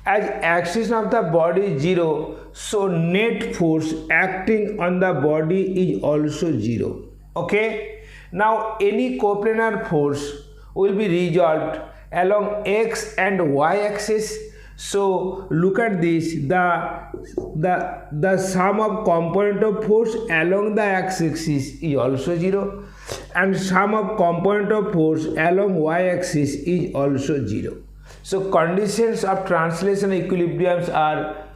as axis of the body is 0, so net force acting on the body is also 0. Okay, now any coplanar force will be resolved along x and y axis. So look at this, the sum of component of force along the x-axis is also 0, and sum of component of force along y-axis is also 0. So conditions of translation equilibriums are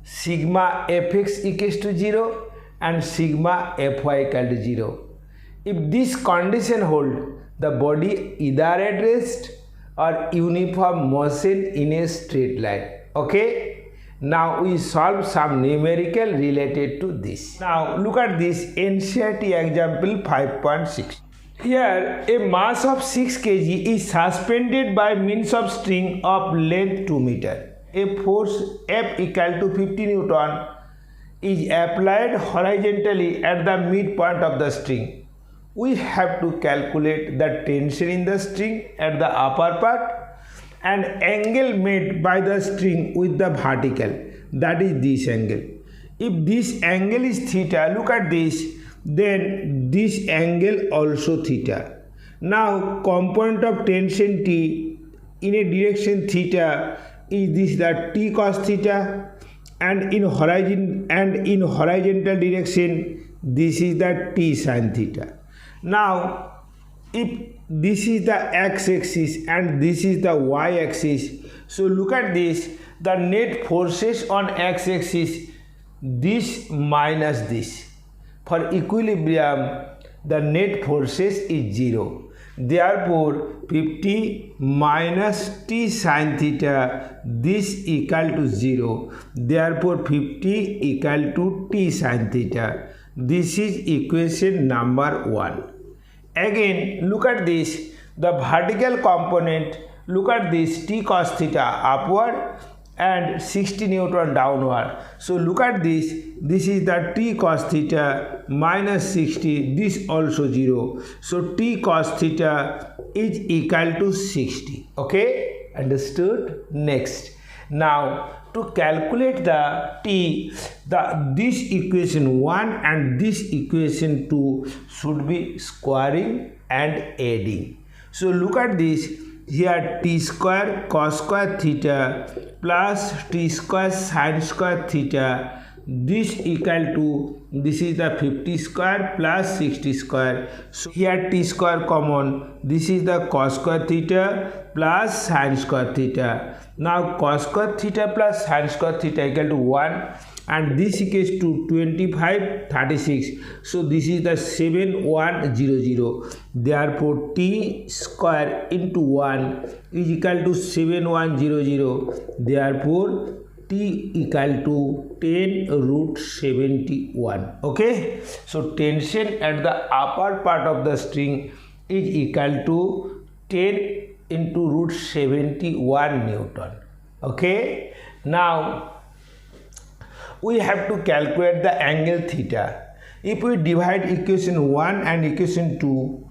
sigma fx equals to 0 and sigma fy equal to 0. If this condition hold, the body either at rest or uniform motion in a straight line. Okay, now we solve some numerical related to this. Now look at this NCERT example 5.6. Here a mass of 6 kg is suspended by means of string of length 2 meter. A force F equal to 50 Newton is applied horizontally at the midpoint of the string. We have to calculate the tension in the string at the upper part and angle made by the string with the vertical, that is this angle. If this angle is theta, look at this, then this angle also theta. Now component of tension T in a direction theta is this, the T cos theta, and in horizontal direction this is the T sin theta. Now if this is the x-axis and this is the y-axis, so look at this, the net forces on x-axis, this minus this. For equilibrium, the net forces is 0. Therefore 50 minus T sin theta, this equal to 0. Therefore 50 equal to T sin theta. This is equation number 1. Again look at this, the vertical component, look at this, T cos theta upward and 60 Newton downward. So look at this is the T cos theta minus 60, this also 0. So T cos theta is equal to 60. Okay, understood? Next, now to calculate the T, this equation 1 and this equation 2 should be squaring and adding. So look at this, here T square cos square theta plus T square sin square theta, this equal to, this is the 50 square plus 60 square. So here T square common, this is the cos square theta plus sin square theta. Now cos square theta plus sin square theta equal to 1 and this equals to 25 36. So this is the 7100. Therefore T square into 1 is equal to 7100. Therefore T equal to 10 root 71. Okay, so tension at the upper part of the string is equal to 10 into root 71 Newton. Okay, now we have to calculate the angle theta. If we divide equation 1 and equation 2,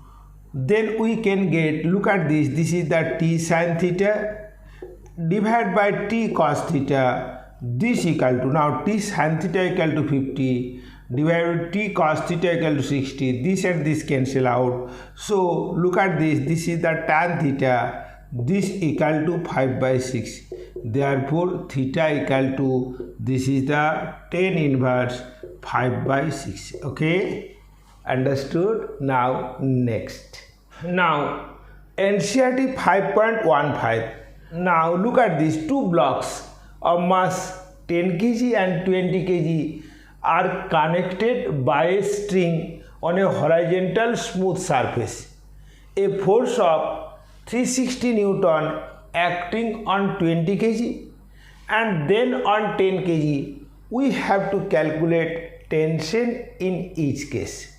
then we can get, look at this, this is the T sin theta divided by T cos theta, this equal to, now T sin theta equal to 50 divided by T cos theta equal to 60, this and this cancel out. So look at this, this is the tan theta, this equal to 5 by 6. Therefore theta equal to, this is the tan inverse 5 by 6. Okay, understood? Now next, now NCERT 5.15. Now look at these two blocks of mass 10 kg and 20 kg are connected by a string on a horizontal smooth surface. A force of 360 Newton acting on 20 kg and then on 10 kg. We have to calculate tension in each case.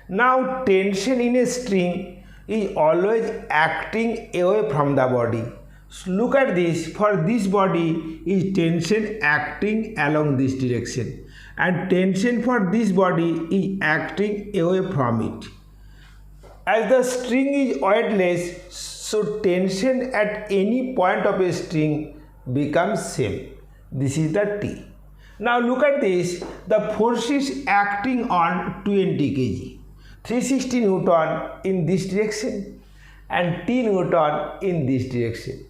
Now tension in a string is always acting away from the body. So look at this, for this body is tension acting along this direction and tension for this body is acting away from it. As the string is weightless, so tension at any point of a string becomes same. This is the T. Now look at this. The force is acting on 20 kg. 360 Newton in this direction and T Newton in this direction.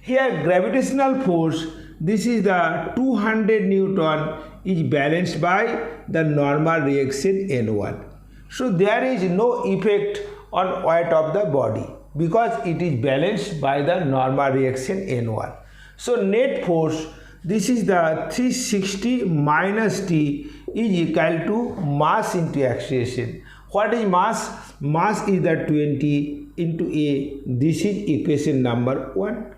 Here gravitational force, this is the 200 Newton is balanced by the normal reaction N1. So there is no effect on weight of the body because it is balanced by the normal reaction N1. So net force, this is the 360 minus T is equal to mass into acceleration. What is mass? Mass is the 20 into A. This is equation number 1.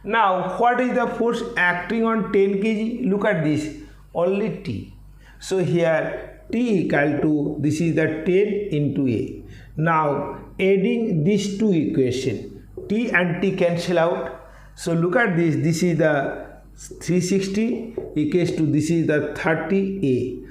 Now what is the force acting on 10 kg? Look at this, only T. So here T equal to, this is the 10 into A. Now adding these two equations, T and T cancel out. So look at this, this is the 360 equals to, this is the 30A.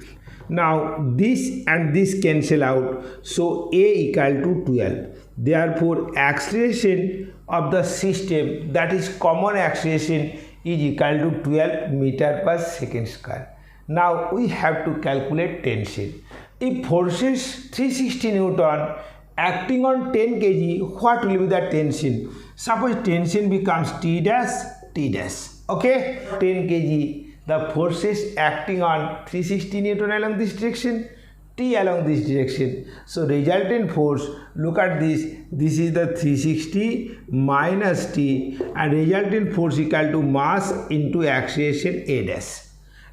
Now this and this cancel out, so A equal to 12. Therefore acceleration of the system, that is common acceleration, is equal to 12 meter per second square. Now we have to calculate tension. If forces 360 Newton acting on 10 kg, what will be the tension? Suppose tension becomes T dash, T dash. Okay, 10 kg, the forces acting on 360 Newton along this direction, T along this direction. So resultant force, look at this, this is the 360 minus T and resultant force equal to mass into acceleration A dash.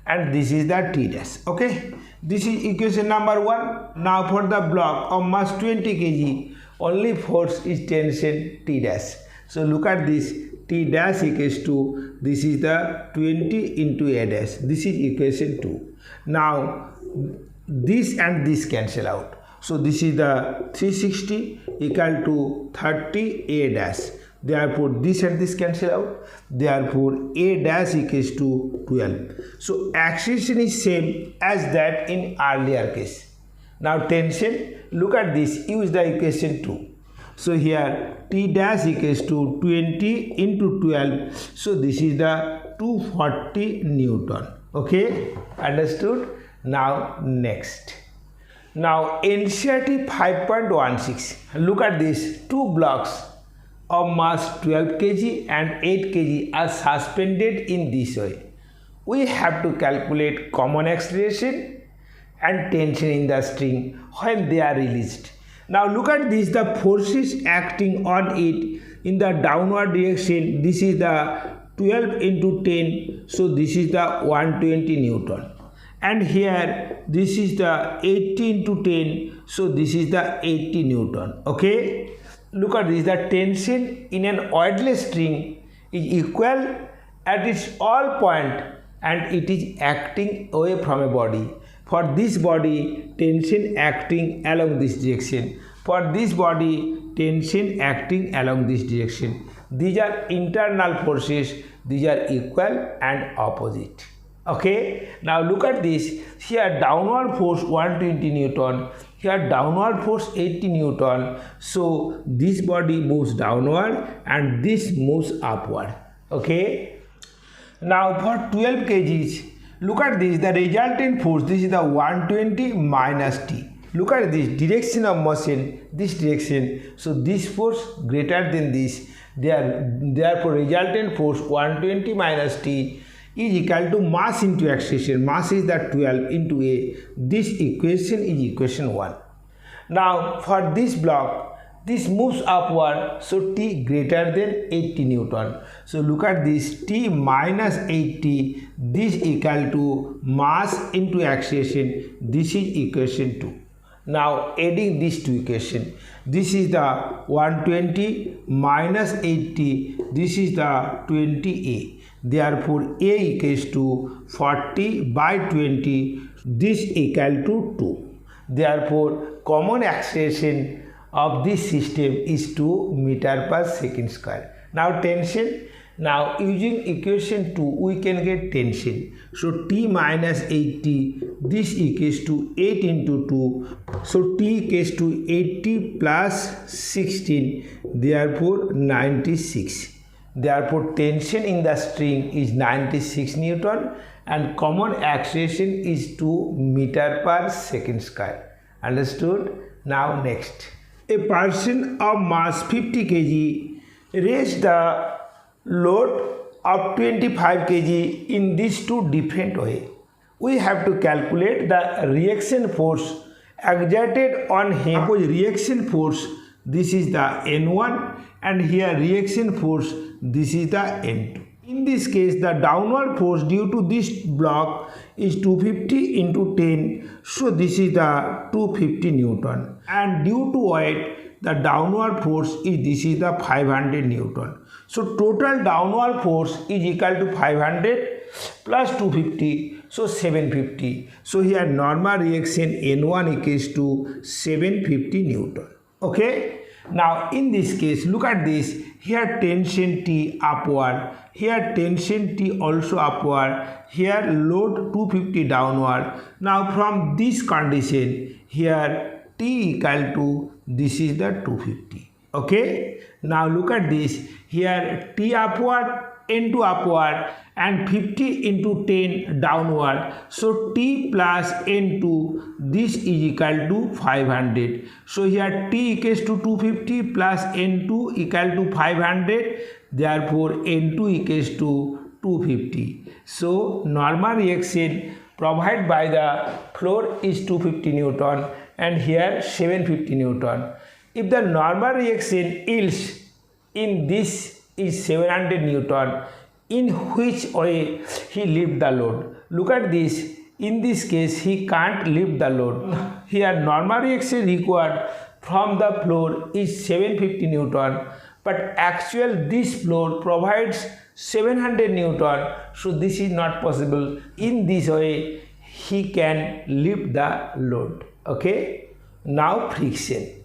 And this is the T dash. Okay, this is equation number 1. Now for the block of mass 20 kg, only force is tension T dash. So look at this, T dash equals to, this is the 20 into A dash. This is equation 2. Now this and this cancel out. So this is the 360 equal to 30 A dash. Therefore this and this cancel out. Therefore A dash equals to 12. So acceleration is same as that in earlier case. Now tension, look at this, use the equation 2. So here T dash equals to 20 into 12. So this is the 240 Newton. Okay, understood? Now next. Now NCERT 5.16. Look at this, two blocks of mass 12 kg and 8 kg are suspended in this way. We have to calculate common acceleration and tension in the string when they are released. Now look at this, the forces acting on it in the downward direction, this is the 12 into 10, so this is the 120 Newton. And here this is the 80 into 10, so this is the 80 Newton. Okay, look at this, the tension in an weightless string is equal at its all point and it is acting away from a body. For this body, tension acting along this direction. For this body, tension acting along this direction. These are internal forces, these are equal and opposite. Okay, now look at this, here downward force 120 Newton, here downward force 80 Newton, so this body moves downward and this moves upward. Okay, now for 12 kgs, look at this, the resultant force, this is the 120 minus T. Look at this, direction of motion, this direction, so this force greater than this, therefore resultant force 120 minus T is equal to mass into acceleration. Mass is the 12 into A. This equation is equation 1. Now for this block, this moves upward, so T greater than 80 Newton. So look at this, T minus 80, this equal to mass into acceleration. This is equation 2. Now adding these two equations, this is the 120 minus 80, this is the 20A. Therefore A equals to 40 by 20, this equal to 2. Therefore common acceleration of this system is 2 meter per second square. Now tension, now using equation 2 we can get tension. So T minus 80, this equals to 8 into 2. So T equals to 80 plus 16, therefore 96. Therefore, tension in the string is 96 Newton and common acceleration is 2 meter per second square. Understood? Now next. A person of mass 50 kg raised the load of 25 kg in these two different ways. We have to calculate the reaction force exerted on him. Suppose reaction force, this is the N1, and here reaction force, this is the N2. In this case, the downward force due to this block is 250 into 10, so this is the 250 Newton. And due to weight, the downward force is, this is the 500 Newton. So total downward force is equal to 500 plus 250, so 750. So here normal reaction N1 equals to 750 Newton. Okay. Now in this case, look at this. Here tension T upward, here tension T also upward, here load 250 downward. Now from this condition, here T equal to, this is the 250. Okay. Now look at this. Here T upward, N2 upward, and 50 into 10 downward. So T plus N2, this is equal to 500. So here T equals to 250 plus N2 equal to 500. Therefore N2 equals to 250. So normal reaction provided by the floor is 250 Newton and here 750 Newton. If the normal reaction yields in this is 700 Newton, in which way he lift the load? Look at this. In this case, he can't lift the load. Here normal reaction required from the floor is 750 Newton, but actual this floor provides 700 Newton, so this is not possible. In this way, he can lift the load. Okay. Now friction.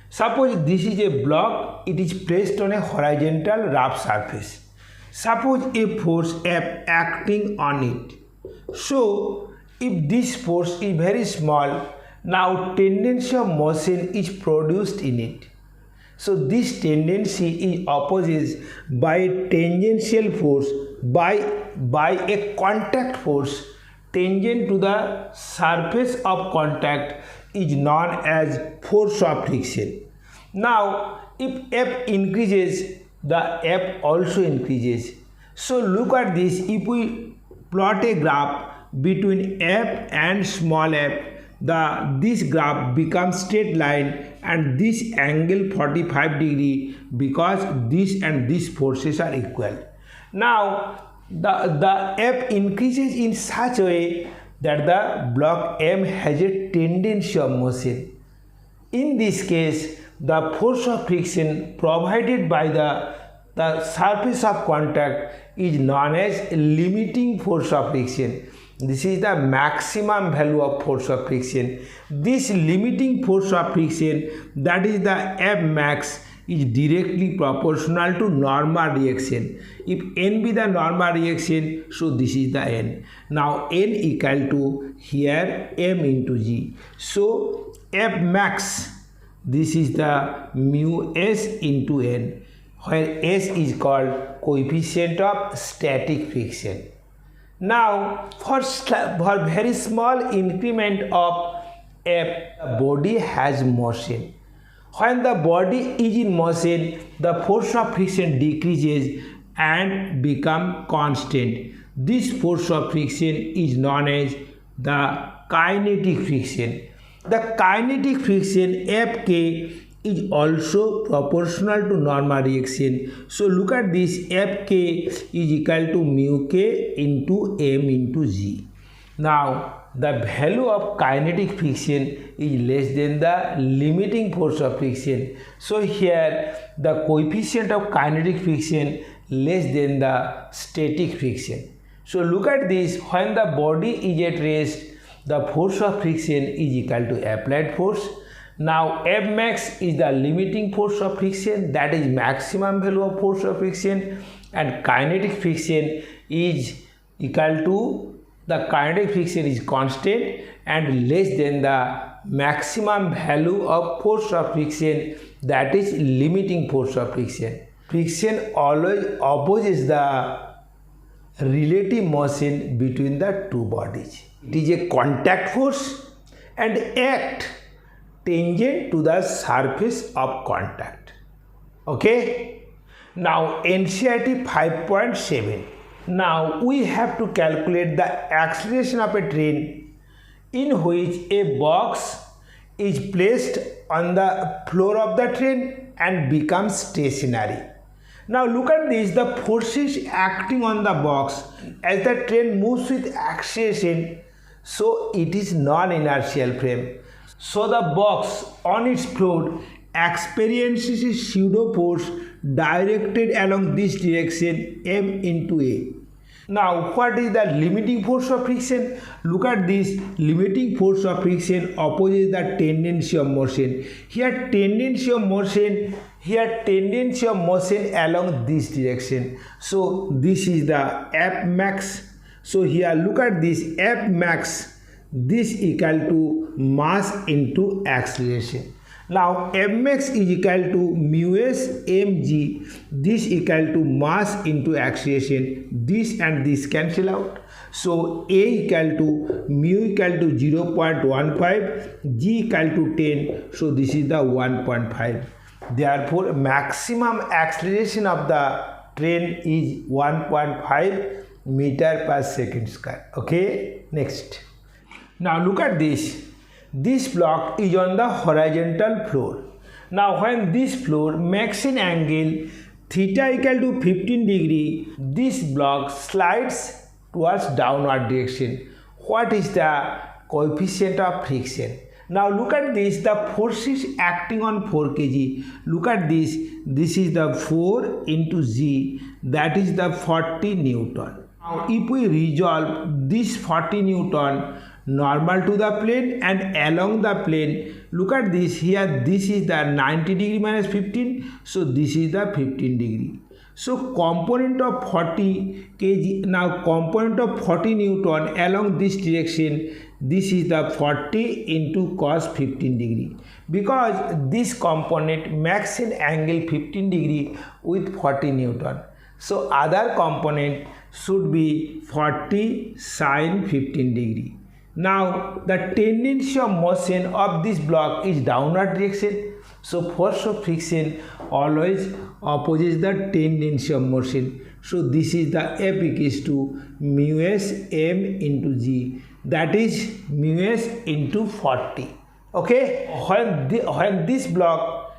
Suppose this is a block, it is placed on a horizontal rough surface. Suppose a force F acting on it. So, if this force is very small, now tendency of motion is produced in it. So, this tendency is opposed by tangential force by a contact force tangent to the surface of contact is known as force of friction. Now, if F increases, the F also increases. So look at this. If we plot a graph between F and small f, this graph becomes straight line and this angle 45 degree because this and these forces are equal. Now the F increases in such a way that the block M has a tendency of motion. In this case, the force of friction provided by the surface of contact is known as limiting force of friction. This is the maximum value of force of friction. This limiting force of friction, that is the F max, is directly proportional to normal reaction. If N be the normal reaction, so this is the N. Now N equal to here M into G. So F max, this is the mu S into N, where S is called coefficient of static friction. Now for very small increment of F, the body has motion. When the body is in motion, the force of friction decreases and become constant. This force of friction is known as the kinetic friction. The kinetic friction Fk is also proportional to normal reaction. So look at this, Fk is equal to mu k into M into G. Now the value of kinetic friction is less than the limiting force of friction. So here the coefficient of kinetic friction less than the static friction. So look at this, when the body is at rest, the force of friction is equal to applied force. Now F max is the limiting force of friction, that is maximum value of force of friction, and kinetic friction is equal to, the kinetic friction is constant and less than the maximum value of force of friction, that is limiting force of friction. friction always opposes the relative motion between the two bodies. It is a contact force and act tangent to the surface of contact. Okay. Now NCERT 5.7. Now we have to calculate the acceleration of a train in which a box is placed on the floor of the train and becomes stationary. Now look at this, the forces acting on the box as the train moves with acceleration, so it is non-inertial frame. So the box on its floor experiences a pseudo force directed along this direction m into a. Now what is the limiting force of friction? Look at this, limiting force of friction opposes the tendency of motion. Here tendency of motion along this direction. So this is the F max. So here look at this, F max, this equal to mass into acceleration. Now mx is equal to mu s mg, this equal to mass into acceleration, this and this cancel out. So a equal to mu equal to 0.15, g equal to 10, so this is the 1.5. Therefore maximum acceleration of the train is 1.5 meter per second square. Okay, next. Now look at this. This block is on the horizontal floor. Now when this floor makes an angle theta equal to 15 degree, this block slides towards downward direction. What is the coefficient of friction? Now look at this, the forces acting on 4 kg. Look at this, this is the 4 into g, that is the 40 Newton. Now if we resolve this 40 Newton normal to the plane and along the plane, look at this, here this is the 90 degree minus 15, so this is the 15 degree. So component of 40 kg, now component of 40 Newton along this direction, this is the 40 into cos 15 degree, because this component makes an angle 15 degree with 40 Newton. So other component should be 40 sin 15 degree. Now the tendency of motion of this block is downward direction, so force of friction always opposes the tendency of motion. So this is the F equals to mu s m into g, that is mu s into 40. Okay, when this block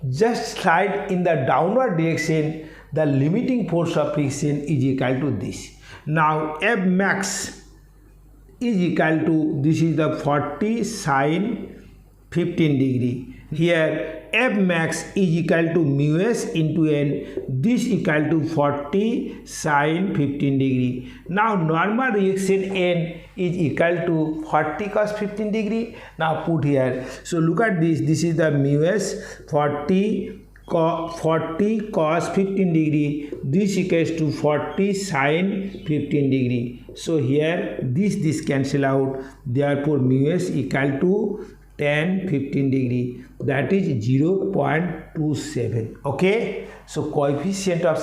just slide in the downward direction, the limiting force of friction is equal to this. Now F max is equal to, this is the 40 sin 15 degree. Here F max is equal to mu s into n, this equal to 40 sin 15 degree. Now normal reaction n is equal to 40 cos 15 degree. Now put here, so look at this, this is the mu s 40 cos 15 degree, this equals to 40 sin 15 degree. So here this cancel out, therefore mu s equal to tan 15 degree, that is 0.27. Okay, so coefficient of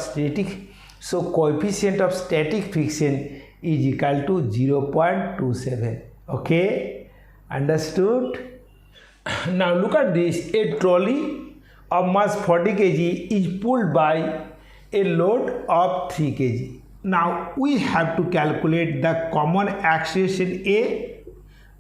static friction is equal to 0.27. Okay, understood? Now look at this, a trolley of mass 40 kg is pulled by a load of 3 kg. Now we have to calculate the common acceleration A,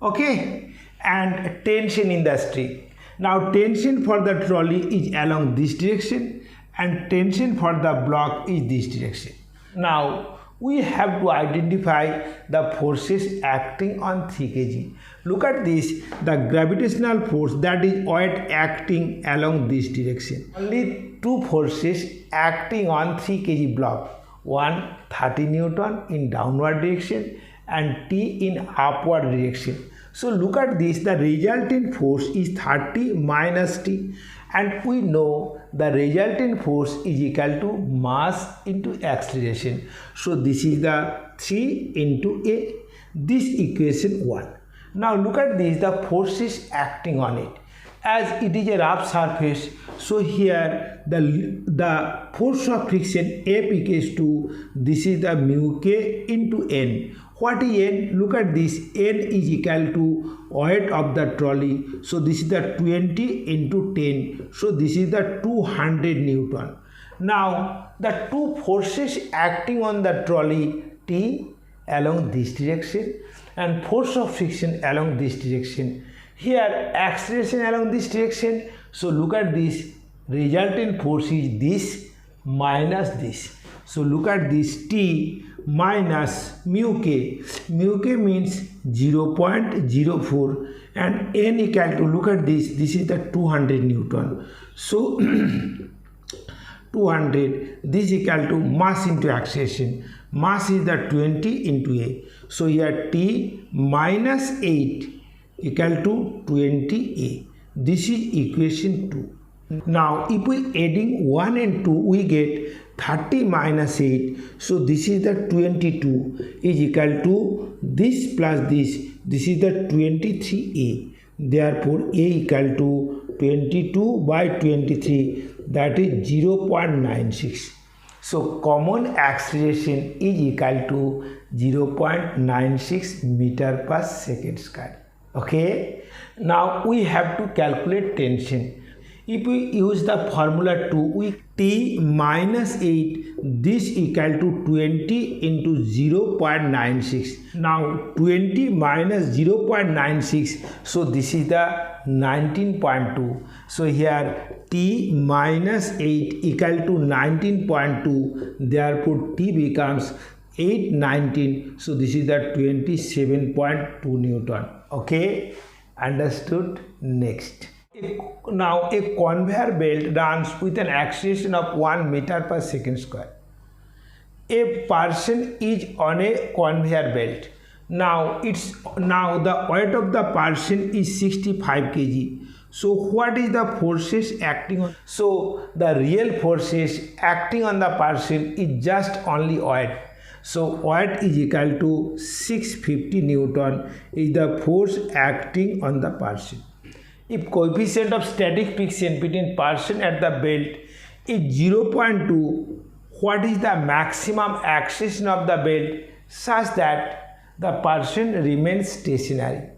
okay, and tension in the string. Now tension for the trolley is along this direction and tension for the block is this direction. Now we have to identify the forces acting on 3 kg. Look at this, the gravitational force, that is weight acting along this direction. Only two forces acting on 3 kg block, one 30 Newton in downward direction and T in upward direction. So look at this, the resultant force is 30 minus T, and we know the resultant force is equal to mass into acceleration. So this is the 3 into A, this equation 1. Now look at this, the forces acting on it. as it is a rough surface, so here the force of friction F equals to, this is the mu k into N. What is N? Look at this, N is equal to weight of the trolley, so this is the 20 into 10, so this is the 200 Newton. Now the two forces acting on the trolley, T along this direction and force of friction along this direction. Here acceleration along this direction, so look at this, resultant force is this minus this. So look at this, T minus mu k means 0.04 and N equal to, look at this is the 200 Newton. So 200, this equal to mass into acceleration. Mass is the 20 into A. So here T minus 8 equal to 20A. This is equation 2. Now if we adding 1 and 2, we get 30 minus 8. So this is the 22 is equal to this plus this. This is the 23A. Therefore A equal to 22 by 23, that is 0.96. So common acceleration is equal to 0.96 meter per second square. Okay. Now we have to calculate tension. If we use the formula 2, we T minus 8, this equal to 20 into 0.96. Now 20 minus 0.96, so this is the 19.2. So here T minus 8 equal to 19.2, therefore T becomes 819, so this is the 27.2 Newton. Okay, understood? Next. Now a conveyor belt runs with an acceleration of 1 meter per second square. A person is on a conveyor belt. Now the weight of the person is 65 kg. So what is the forces acting on? So the real forces acting on the person is just only weight. So weight is equal to 650 Newton is the force acting on the person. If coefficient of static friction between person at the belt is 0.2, what is the maximum acceleration of the belt such that the person remains stationary?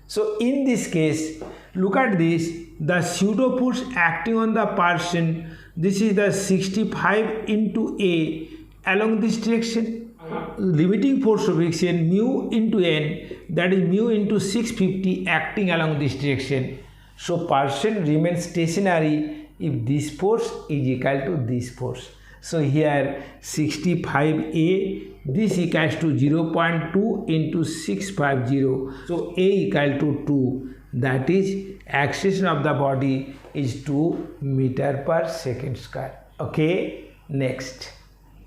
So in this case, look at this, the pseudo force acting on the person, this is the 65 into A along this direction. Limiting force of friction mu into N, that is mu into 650 acting along this direction. So person remains stationary if this force is equal to this force. So here 65A, this equals to 0.2 into 650. So A equal to 2, that is acceleration of the body is 2 meter per second square. Okay, next.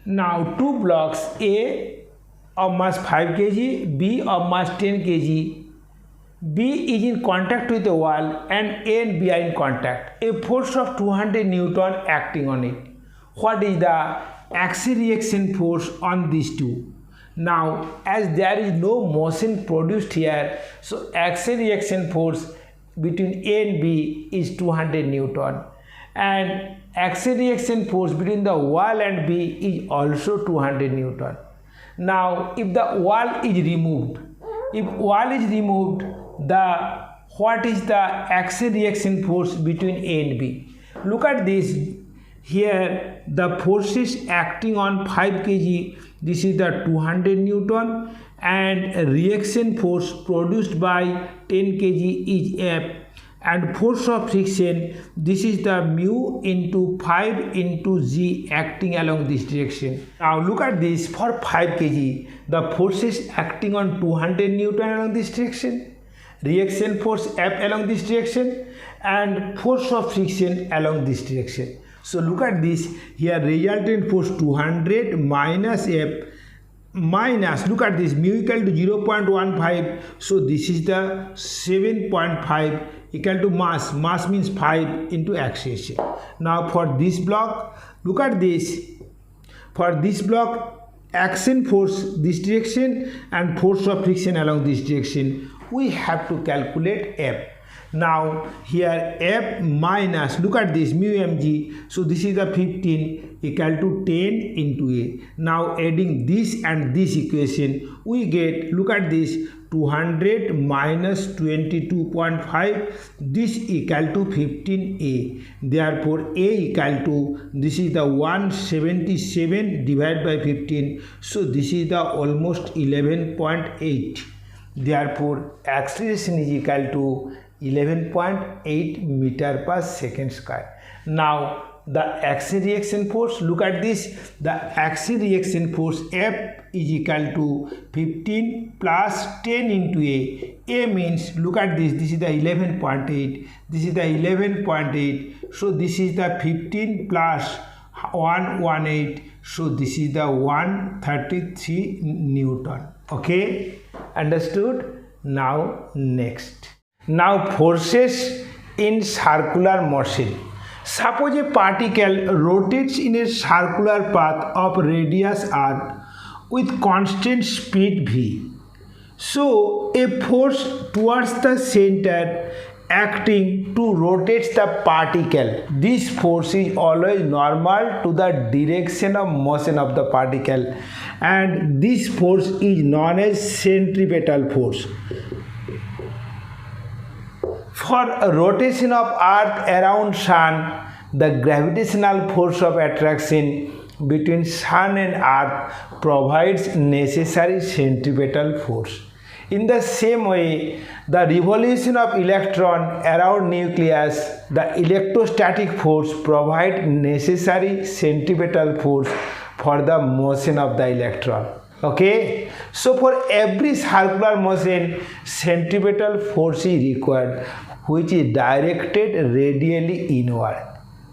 Now two blocks, A of mass 5 kg, B of mass 10 kg. B is in contact with the wall and A and B are in contact. A force of 200 Newton acting on it. What is the acceleration force on these two? Now as there is no motion produced here, so acceleration force between A and B is 200 Newton and acceleration force between the wall and B is also 200 Newton. Now if the wall is removed, what is the acceleration force between A and B? Look at this. Here the forces acting on 5 kg, this is the 200 Newton and reaction force produced by 10 kg is F, and force of friction, this is the mu into 5 into G acting along this direction. Now look at this, for 5 kg the forces acting on 200 Newton along this direction, reaction force F along this direction and force of friction along this direction. So look at this, here resultant force 200 minus F minus, look at this, mu equal to 0.15, so this is the 7.5 equal to mass means 5 into acceleration. Now for this block, look at this, for this block action force this direction and force of friction along this direction, we have to calculate F. Now here F minus, look at this, mu mg, so this is the 15 equal to 10 into A. Now adding this and this equation, we get, look at this, 200 minus 22.5, this equal to 15A. Therefore A equal to, this is the 177 divided by 15, so this is the almost 11.8. Therefore acceleration is equal to 11.8 meter per second square. Now the axial reaction force, look at this, the axial reaction force F is equal to 15 plus 10 into A. A means, look at this, this is the 11.8, this is the 11.8, so this is the 15 plus 118, so this is the 133 Newton. Okay, understood? Now next. Now forces in circular motion. Suppose a particle rotates in a circular path of radius r with constant speed v. So a force towards the center acting to rotate the particle. This force is always normal to the direction of motion of the particle, and this force is known as centripetal force. For rotation of earth around sun, the gravitational force of attraction between sun and earth provides necessary centripetal force. In the same way, the revolution of electron around nucleus, the electrostatic force provides necessary centripetal force for the motion of the electron. Okay, so for every circular motion, centripetal force is required, which is directed radially inward.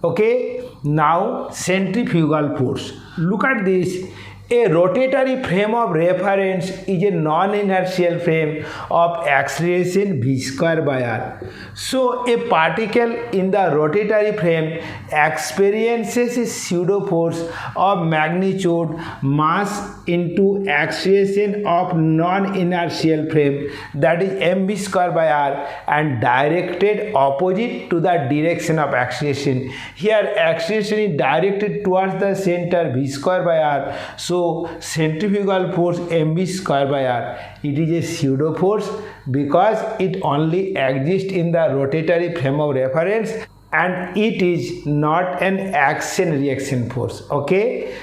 Okay, now centrifugal force. Look at this. A rotatory frame of reference is a non-inertial frame of acceleration v square by r. So a particle in the rotatory frame experiences a pseudo force of magnitude mass into acceleration of non-inertial frame, that is mv square by r, and directed opposite to the direction of acceleration. Here acceleration is directed towards the center v square by r. So centrifugal force mv square by r, it is a pseudo force because it only exists in the rotatory frame of reference, and it is not an action reaction force. Okay,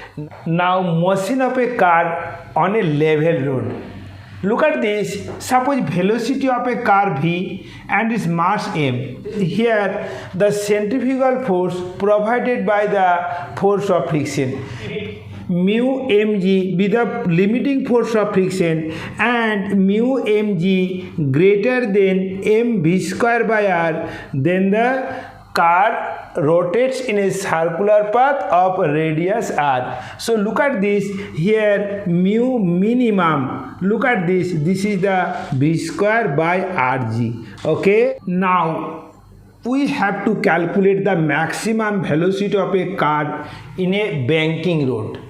now motion of a car on a level road. Look at this. Suppose velocity of a car v and its mass m. Here the centrifugal force provided by the force of friction, mu mg be the limiting force of friction, and mu mg greater than mv square by r, then the car rotates in a circular path of radius r. So look at this, here mu minimum, look at this, this is the v square by rg. Okay, now we have to calculate the maximum velocity of a car in a banking road.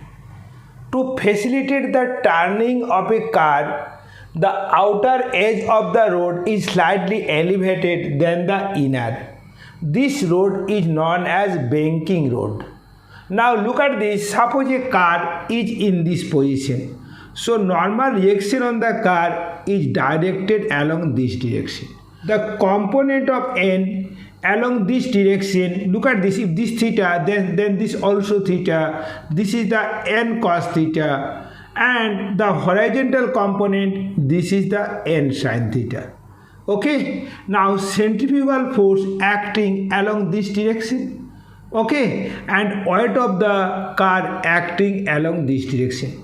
To facilitate the turning of a car, the outer edge of the road is slightly elevated than the inner. This road is known as banking road. Now look at this. Suppose a car is in this position. So normal reaction on the car is directed along this direction. The component of n along this direction, look at this, if this theta, then this also theta, this is the n cos theta, and the horizontal component, this is the n sin theta. Okay, now centrifugal force acting along this direction, okay, and weight of the car acting along this direction.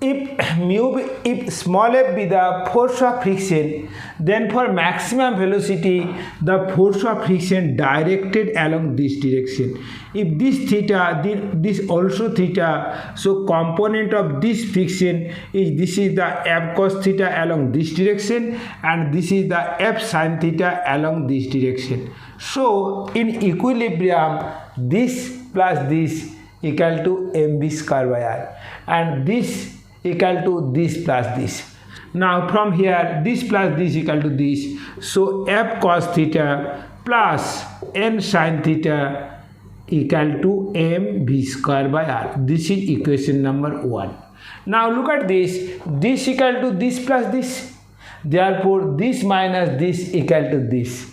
If small f be the force of friction, then for maximum velocity the force of friction directed along this direction. If this theta, then this also theta, so component of this friction is, this is the f cos theta along this direction, and this is the f sin theta along this direction. So in equilibrium, this plus this equal to mv square by r, and this equal to this plus this. Now from here this plus this equal to this, so f cos theta plus n sin theta equal to m v square by r. This is equation number 1. Now look at this equal to this plus this, therefore this minus this equal to this,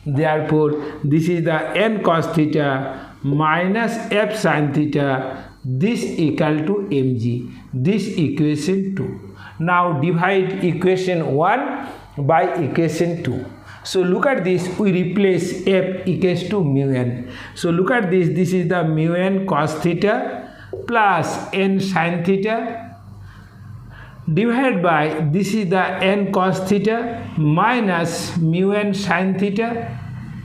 therefore this is the n cos theta minus f sin theta, this equal to mg, this equation 2. Now divide equation 1 by equation 2. So look at this, we replace f equals to mu n. So look at this is the mu n cos theta plus n sin theta divided by this is the n cos theta minus mu n sin theta,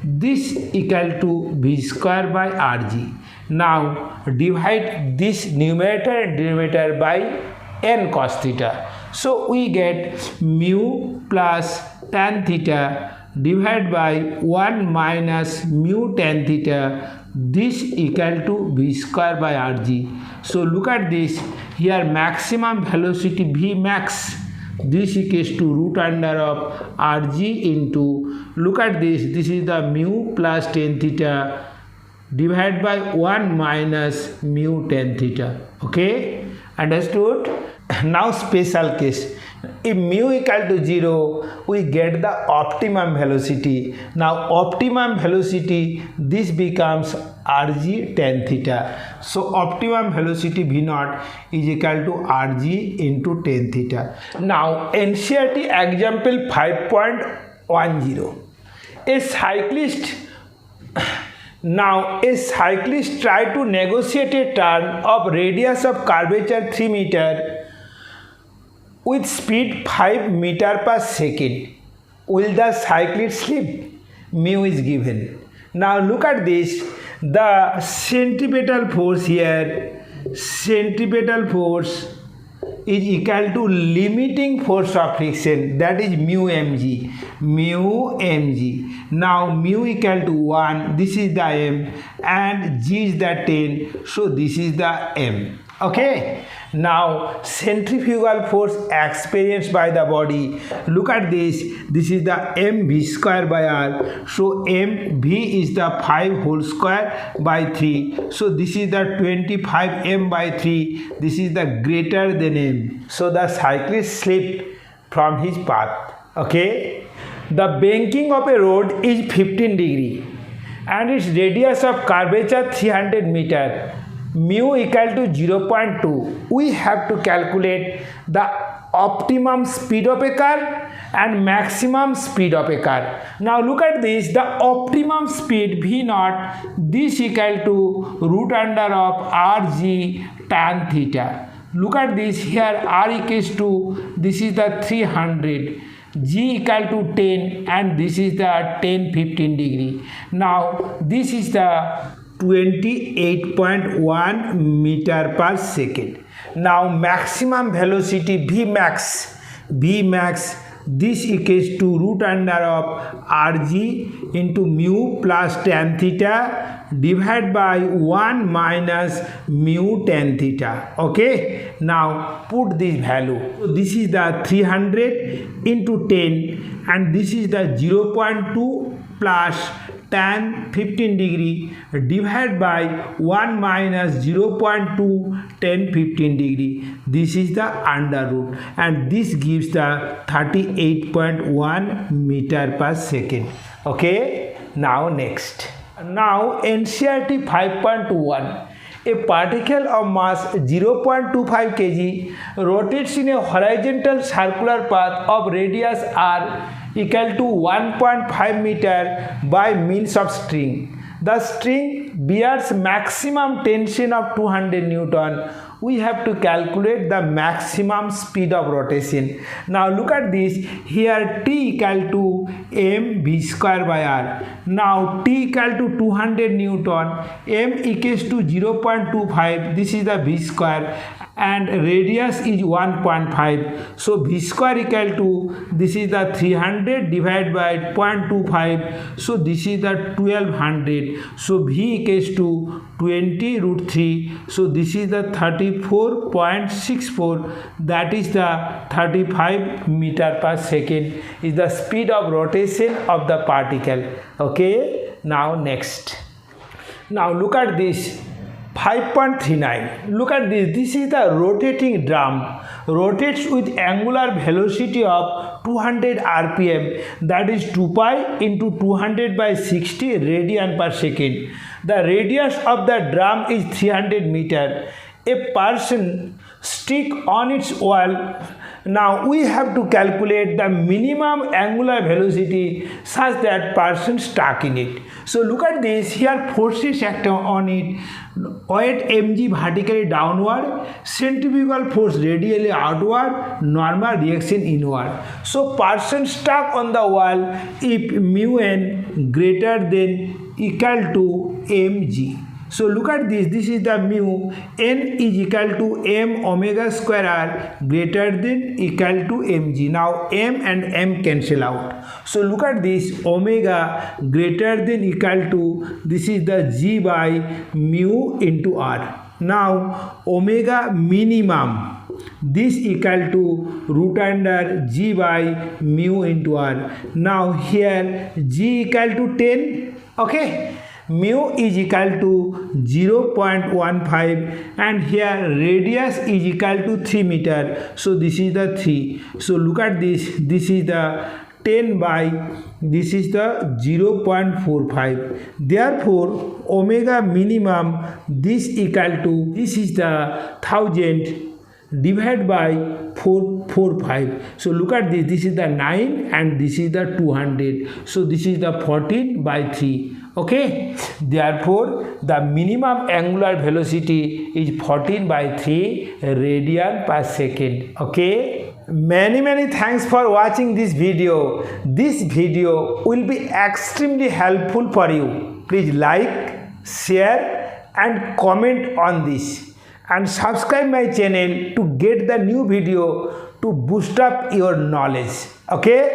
this equal to v square by rg. Now divide this numerator and denominator by n cos theta. So we get mu plus tan theta divided by 1 minus mu tan theta, this equal to v square by rg. So look at this, here maximum velocity v max, this equals to root under of rg into, look at this is the mu plus tan theta divided by 1 minus mu tan theta. Okay, understood? Now special case, if mu equal to 0, we get the optimum velocity. Now optimum velocity, this becomes rg tan theta. So optimum velocity v naught is equal to rg into tan theta. Now NCERT example 5.10. A cyclist tried to negotiate a turn of radius of curvature 3 meter with speed 5 meter per second. Will the cyclist slip? Mu is given. Now look at this, the centripetal force here, centripetal force is equal to limiting force of friction, that is mu mg, mu mg. Now mu equal to 1, this is the m, and g is the 10, so this is the m. Okay, now centrifugal force experienced by the body, look at this is the mv square by r, so mv is the 5 whole square by 3, so this is the 25 m by 3, this is the greater than m, so the cyclist slipped from his path. Okay, the banking of a road is 15 degree and its radius of curvature 300 meter. Mu equal to 0.2. We have to calculate the optimum speed of a car and maximum speed of a car. Now look at this, the optimum speed v naught, this equal to root under of rg tan theta. Look at this, here r equals to, this is the 300, g equal to 10, and this is the 10-15 degree. Now this is the 28.1 meter per second. Now maximum velocity v max, this equals to root under of rg into mu plus tan theta divided by 1 minus mu tan theta. Okay, now put this value. So this is the 300 into 10 and this is the 0.2 plus tan 15 degree divided by 1 minus 0.2 tan 15 degree. This is the under root and this gives the 38.1 meter per second. Okay, now next. Now NCERT 5.21. A particle of mass 0.25 kg rotates in a horizontal circular path of radius r equal to 1.5 meter by means of string. The string bears maximum tension of 200 Newton. We have to calculate the maximum speed of rotation. Now look at this, here t equal to m v square by r. Now t equal to 200 Newton, m equals to 0.25, this is the v square, and radius is 1.5. So v square equal to, this is the 300 divided by 0.25, so this is the 1200. So v equals to 20 root 3, so this is the 34.64, that is the 35 meter per second is the speed of rotation of the particle. Okay, now next. Now look at this 5.39. Look at this. This is the rotating drum. Rotates with angular velocity of 200 rpm, that is 2 pi into 200 by 60 radian per second. The radius of the drum is 300 meter. A person stick on its wall. Now we have to calculate the minimum angular velocity such that person stuck in it. So look at this, here forces act on it, weight mg vertically downward, centrifugal force radially outward, normal reaction inward. So person stuck on the wall if mu n greater than equal to mg. So look at this, this is the mu, n is equal to m omega square r greater than equal to mg. Now m and m cancel out. So look at this, omega greater than equal to, this is the g by mu into r. Now omega minimum, this equal to root under g by mu into r. Now here g equal to 10, okay. Mu is equal to 0.15 and here radius is equal to 3 meter. So this is the 3. So look at this, this is the 10 by, this is the 0.45. Therefore omega minimum, this equal to, this is the 1000 divided by 445. So look at this, this is the 9 and this is the 200. So this is the 14 by 3. Okay, therefore the minimum angular velocity is 14 by 3 radian per second. Okay, many thanks for watching this video. This video will be extremely helpful for you. Please like, share and comment on this and subscribe my channel to get the new video to boost up your knowledge. Okay.